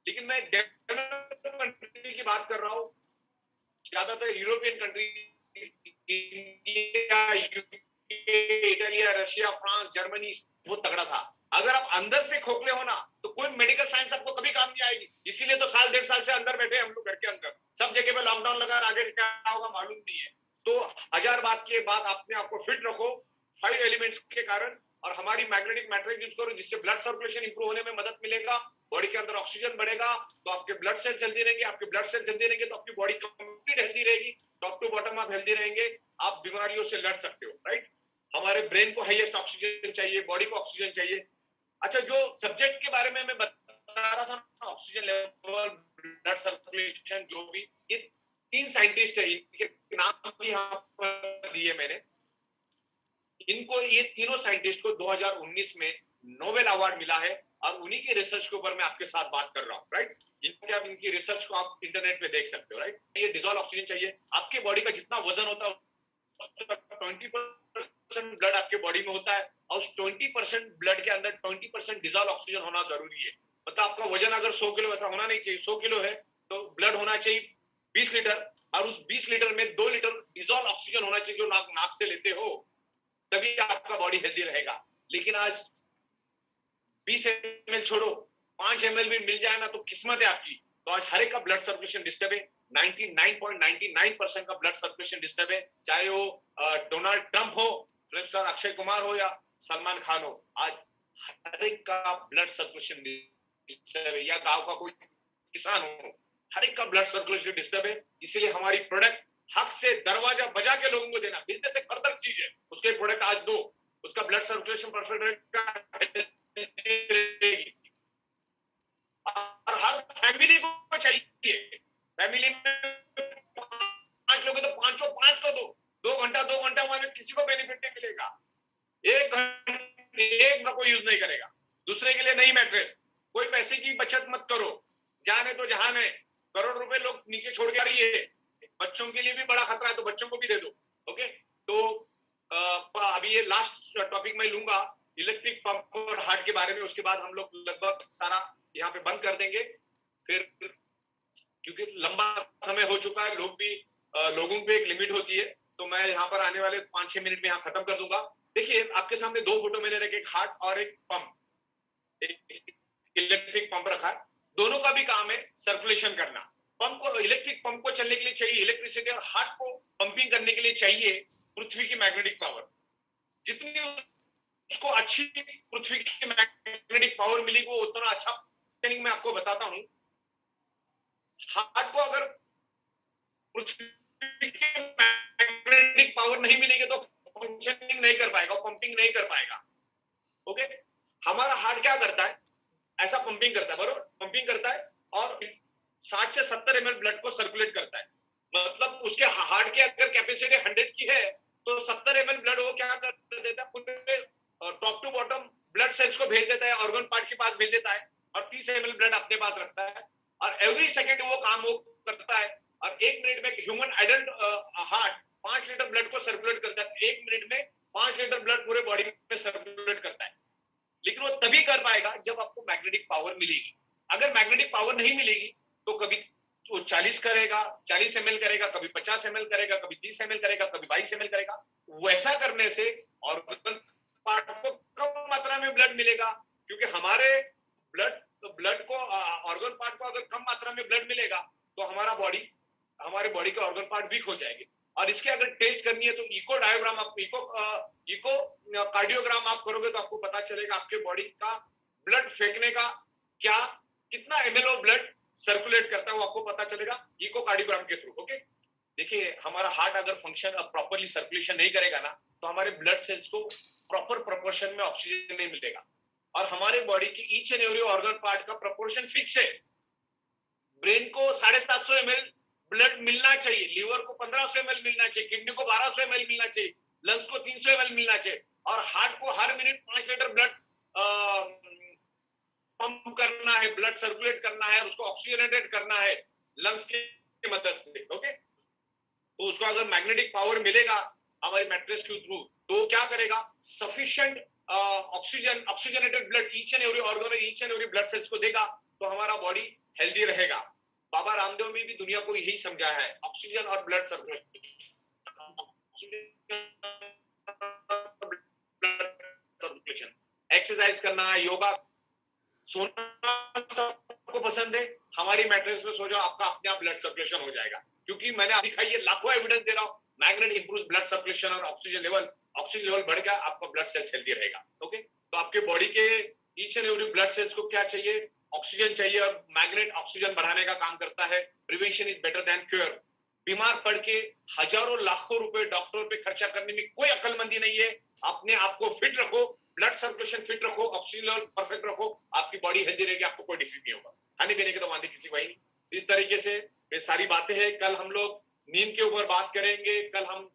लेकिन मैं डेवलप्ड कंट्री की बात कर रहा हूँ, ज्यादातर European country India, UK, Italia, Russia, France, Germany वो तगड़ा था। अगर आप अंदर से खोखले हो ना तो कोई मेडिकल साइंस आपको कभी काम नहीं आएगी। इसीलिए तो साल 1.5 साल से अंदर बैठे हम लोग घर के अंदर, सब जगह पे लॉकडाउन लगा, आगे क्या होगा मालूम नहीं है। तो 1000 बात की बात, अपने आप को फिट रखो 5 एलिमेंट्स के कारण, और हमारी मैग्नेटिक मैट्रिक्स यूज करो जिससे ब्लड सर्कुलेशन इंप्रूव होने में मदद मिलेगा, बॉडी के अंदर ऑक्सीजन बढ़ेगा तो आपके ब्लड सेल जल्दी रहेंगे, आपके ब्लड सेल जल्दी रहेंगे तो आपकी बॉडी कंप्लीट हेल्दी रहेगी, टॉप टू बॉटम आप हेल्दी रहेंगे, आप बीमारियों से लड़ सकते हो, राइट। हमारे ब्रेन को हाईएस्ट ऑक्सीजन चाहिए, बॉडी को ऑक्सीजन चाहिए। अच्छा, जो सब्जेक्ट के बारे में मैं बता रहा था ना, ऑक्सीजन लेवल, ब्लड सर्कुलेशन, जो भी, ये 3 साइंटिस्ट है, इनके नाम भी यहाँ पर दिए मैंने। इनको, ये तीनों साइंटिस्ट को 2019 में नोबेल अवार्ड मिला है, और उन्हीं के रिसर्च के ऊपर मैं आपके साथ बात कर रहा हूँ, राइट। इनकी रिसर्च को आप इंटरनेट पे देख सकते हो, राइट। ये डिजॉल्व ऑक्सीजन चाहिए, आपके बॉडी का जितना वजन होता है 20% ब्लड आपके बॉडी में होता है, और उस 20% ब्लड के अंदर 20% डिजॉल्व ऑक्सीजन होना जरूरी है। मतलब आपका वजन अगर 100 किलो, ऐसा होना नहीं चाहिए, 100 किलो है तो ब्लड होना चाहिए 20 लीटर, और उस 20 लीटर में 2 लीटर डिजॉल्व ऑक्सीजन होना चाहिए जो नाक से लेते हो, तभी आपका बॉडी हेल्दी रहेगा। लेकिन आज 20 ml छोड़ो, 5 ml भी मिल जाए ना तो किस्मत है आपकी। तो आज हर एक का ब्लड सर्कुलेशन डिस्टर्ब है, 99.99% का ब्लड सर्कुलेशन डिस्टर्ब है, चाहे वो डोनाल्ड ट्रंप हो, फिल्म स्टार अक्षय कुमार हो, या सलमान खान हो। आज हर एक का ब्लड सर्कुलेशन डिस्टर्ब है, या गांव का कोई किसान हो, हर एक का ब्लड सर्कुलेशन डिस्टर्ब है। इसीलिए हमारी प्रोडक्ट हक से दरवाजा बजा के लोगों को देना, बिजनेस एक फर्दर चीज है, उसके प्रोडक्ट आज दो, उसका ब्लड सर्कुलेशन परफेक्ट रहेगा, और हर फैमिली को चाहिए। फैमिली में 5 लोग हैं तो 5 को दो, 2 घंटा माने किसी को बेनिफिट नहीं मिलेगा। 1 घंटे एक कोई यूज नहीं करेगा, दूसरे के लिए नई मैट्रेस। कोई पैसे की बचत मत करो, जाने तो जहान है, करोड़ रुपए लोग नीचे छोड़ के आ रही है, बच्चों के लिए भी बड़ा खतरा है तो बच्चों को भी दे दो। ओके, तो अभी ये लास्ट टॉपिक मैं लूंगा इलेक्ट्रिक पंप और हार्ट के बारे में, उसके बाद हम लोग लगभग सारा यहाँ पे बंद कर देंगे, फिर क्योंकि लंबा समय हो चुका है, लोगों पे एक लिमिट होती है, तो मैं यहाँ पर आने वाले 5-6 मिनट में यहाँ खत्म कर दूंगा। देखिए आपके सामने 2 फोटो मैंने रखे, एक हार्ट और एक पंप, एक इलेक्ट्रिक पंप रखा है। दोनों का भी काम है सर्कुलेशन करना। पंप को, इलेक्ट्रिक पंप को चलने के लिए चाहिए इलेक्ट्रिसिटी, और हार्ट को पंपिंग करने के लिए चाहिए पृथ्वी की मैग्नेटिक पावर। जितनी उसको अच्छी पृथ्वी की मैग्नेटिक पावर मिलेगी वो उतना अच्छा। मैं आपको बताता हूं, हार्ट को अगर पृथ्वी की मैग्नेटिक पावर नहीं मिलेगी तो फंक्शनिंग नहीं कर पाएगा, पंपिंग नहीं कर पाएगा। ओके, हमारा हार्ट क्या करता है, ऐसा पंपिंग करता है, बरोबर, पंपिंग करता है और 60 से 70 ml ब्लड को सर्कुलेट करता है। मतलब उसके हार्ट की अगर कैपेसिटी 100 की है तो 70 ml ब्लड वो क्या कर देता है, पूरे top to bottom blood cells को भेज देता है, ऑर्गन पार्ट के पास भेज देता है, और 30 ml ब्लड अपने पास रखता है, और एवरी सेकेंड वो काम वो करता है। और 1 मिनट में human adult heart 5 litre blood को सर्कुलेट करता है, 1 मिनट में 5 लीटर ब्लड पूरे बॉडी में सर्कुलेट करता है। लेकिन वो तभी कर पाएगा जब आपको मैग्नेटिक पावर मिलेगी। अगर मैग्नेटिक पावर नहीं मिलेगी तो कभी वो 40 करेगा, 40 ml करेगा, कभी 50 ml करेगा, कभी 30 ml करेगा, कभी 22 ml करेगा। वैसा करने से ऑर्गन पार्ट को कम मात्रा में ब्लड मिलेगा, क्योंकि हमारे ब्लड को, ऑर्गन पार्ट को अगर कम मात्रा में ब्लड मिलेगा तो हमारे बॉडी के ऑर्गन पार्ट वीक हो जाएंगे। और इसके अगर टेस्ट करनी है तो इको डायोग्राम, आप इको कार्डियोग्राम आप करोगे तो आपको पता चलेगा आपके बॉडी का ब्लड फेंकने का कितना ml ऑफ ब्लड सर्कुलेट करता है, वो आपको पता चलेगा इको कार्डियोग्राम के थ्रू। ओके, देखिए हमारा हार्ट अगर फंक्शन प्रॉपरली सर्कुलेशन नहीं करेगा ना तो हमारे ब्लड सेल्स को प्रॉपर प्रोपोर्शन में ऑक्सीजन नहीं मिलेगा, और हमारे बॉडी की each and every organ part का प्रोपोर्शन फिक्स है। ब्रेन को 750 ml ब्लड मिलना चाहिए, लीवर को 1500 ml मिलना चाहिए, किडनी को 1200 ml मिलना चाहिए, लंग्स को 300 ml मिलना चाहिए, और हार्ट को हर मिनट 5 लीटर ब्लड पंप करना है, ब्लड सर्कुलेट करना है, उसको ऑक्सीजनेटेड करना है लंग्स की मदद से। ओके, तो उसको अगर मैग्नेटिक पावर मिलेगा हमारी मैट्रेस के थ्रू तो क्या करेगा, sufficient oxygenated blood each and every organ, each and every blood cells को देगा, तो हमारा बॉडी हेल्दी रहेगा। बाबा रामदेव ने भी दुनिया को यही समझाया है, ऑक्सीजन और ब्लड सर्कुलेशन। सर्कुलेशन, एक्सरसाइज करना, योगा, सोना सबको पसंद है, हमारी मैट्रेस में सो जाओ, आपका अपने आप ब्लड सर्कुलेशन हो जाएगा। क्योंकि मैंने आपको दिखाई है, लाखों एविडेंस दे रहा हूं, मैग्नेट इंप्रूव ब्लड सर्कुलेशन और ऑक्सीजन लेवल बढ़ गया, आपका ब्लड सेल्स हेल्दी रहेगा। ओके, तो आपके बॉडी के each and every blood cells को क्या चाहिए? ऑक्सीजन चाहिए, और मैग्नेट ऑक्सीजन बढ़ाने का काम करता है। Prevention is better than cure. बीमार पड़ के हजारों लाखों रुपए डॉक्टरों पे खर्चा करने में कोई अक्लमंदी नहीं है। अपने आप को फिट रखो, ब्लड सर्कुलेशन फिट रखो, ऑक्सीजन लेवल परफेक्ट रखो, आपकी बॉडी हेल्दी रहेगी, आपको कोई डिसीज नहीं होगा। खाने पीने के तो वादे किसी को ही नहीं। इस तरीके से ये सारी बातें हैं। कल हम लोग नींद के ऊपर बात करेंगे, कल हम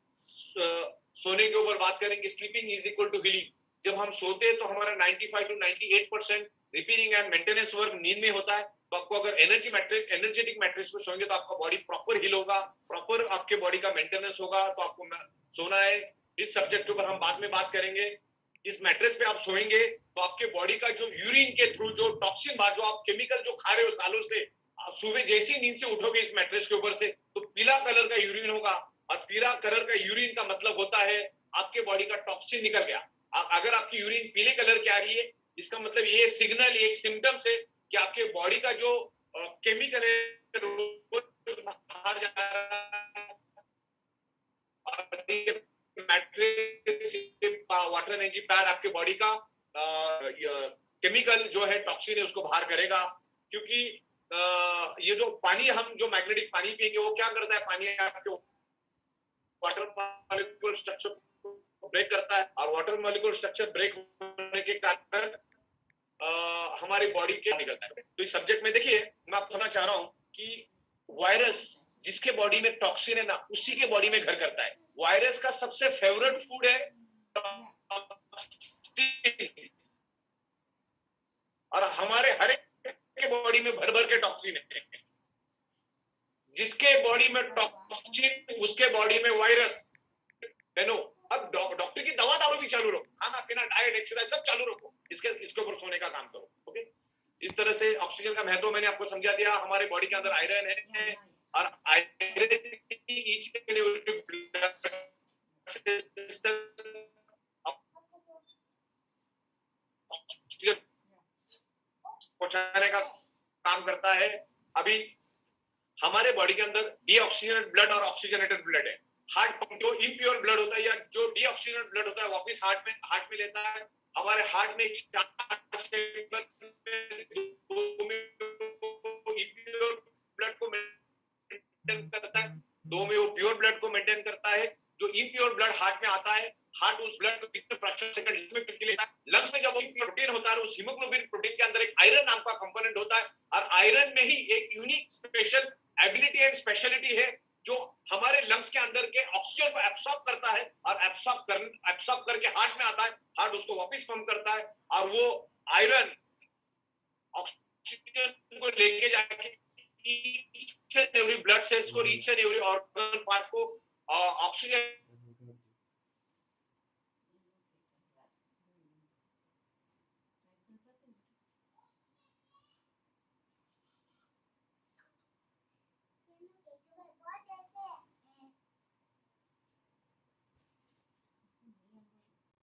सोने के ऊपर बात करेंगे। Sleeping is equal to healing. जब हम सोते हैं तो हमारा 95 to 98% repairing and maintenance work नींद में होता है। तो आपको अगर एनर्जेटिक मैट्रेस में सोएंगे तो आपका बॉडी प्रॉपर हील होगा, प्रॉपर आपके बॉडी का मेंटेनेंस होगा, तो आपको सोना है। इस सब्जेक्ट के ऊपर हम बाद में बात करेंगे। इस मैट्रेस पे आप सोएंगे तो आपके बॉडी का जो यूरिन के थ्रू जो टॉक्सिन जो आप केमिकल जो खा रहे हो सालों से, सुबह जैसी नींद से उठोगे इस मैट्रेस के ऊपर से, तो पीला कलर का यूरिन होगा। और पीला कलर का यूरिन का मतलब होता है आपके बॉडी का टॉक्सिन निकल गया। अगर आपकी यूरिन पीले कलर की आ रही है, इसका मतलब ये सिग्नल, एक सिम्टम्स है कि आपके बॉडी का जो केमिकल है बाहर जा रहा है। मैट्रिक्स वाटर एनर्जी पैड आपके बॉडी का केमिकल जो है टॉक्सिन है उसको बाहर करेगा। क्योंकि ये जो पानी, हम जो मैग्नेटिक पानी पिएंगे वो क्या करता है, पानी आपके वाटर मॉलिक्यूल स्ट्रक्चर को ब्रेक करता है, और वाटर मॉलिक्यूल स्ट्रक्चर ब्रेक होने के कारण हमारी बॉडी के निकलता है। तो इस सब्जेक्ट में देखिए, मैं आपको समझना चाह रहा हूं कि वायरस जिसके बॉडी में टॉक्सिन है ना, उसी के बॉडी में घर करता है। वायरस का सबसे फेवरेट फूड है टॉक्सिन, और हमारे हर एक के बॉडी में भर भर के टॉक्सिन है। जिसके बॉडी में टॉक्सिन उसके बॉडी में वायरस। अब डॉक्टर की दवा दारू भी चालू रखो, खाना पीना, डाइट, एक्सरसाइज सब चालू रखो, इसके ऊपर सोने का काम करो। ओके, इस तरह से ऑक्सीजन का महत्व मैंने आपको समझा दिया। हमारे बॉडी के अंदर आयरन है, और आयरन पहुंचाने का काम करता है। अभी हमारे बॉडी के अंदर डीऑक्सीजनेटेड ब्लड और ऑक्सीजनेटेड ब्लड है। हार्ट पंप जो इम्प्योर ब्लड होता है या जो डीऑक्सीजनेटेड ब्लड होता है वापस हार्ट में लेता है। हमारे हार्ट में इम्प्योर ब्लड को मेंटेन करता है, दो में वो प्योर ब्लड को मेंटेन करता है। जो इम्प्योर ब्लड हार्ट में आता है, हार्ट उस ब्लड को कितने फ्रैक्शन सेकंड में फिर लेता है। लंग्स में जब वो प्रोटीन होता है, उस हीमोग्लोबिन प्रोटीन के अंदर एक आयरन नाम का कंपोनेंट होता है, और आयरन में ही एक unique special ability and speciality है जो हमारे लंग्स के अंदर के ऑक्सीजन को एब्सॉर्ब करता है, और एब्सॉर्ब करके हार्ट में आता है। हार्ट उसको वापस पंप करता है, और वो आयरन ऑक्सीजन को लेके जाके each and every blood cells को, each and every organ part को ऑक्सीजन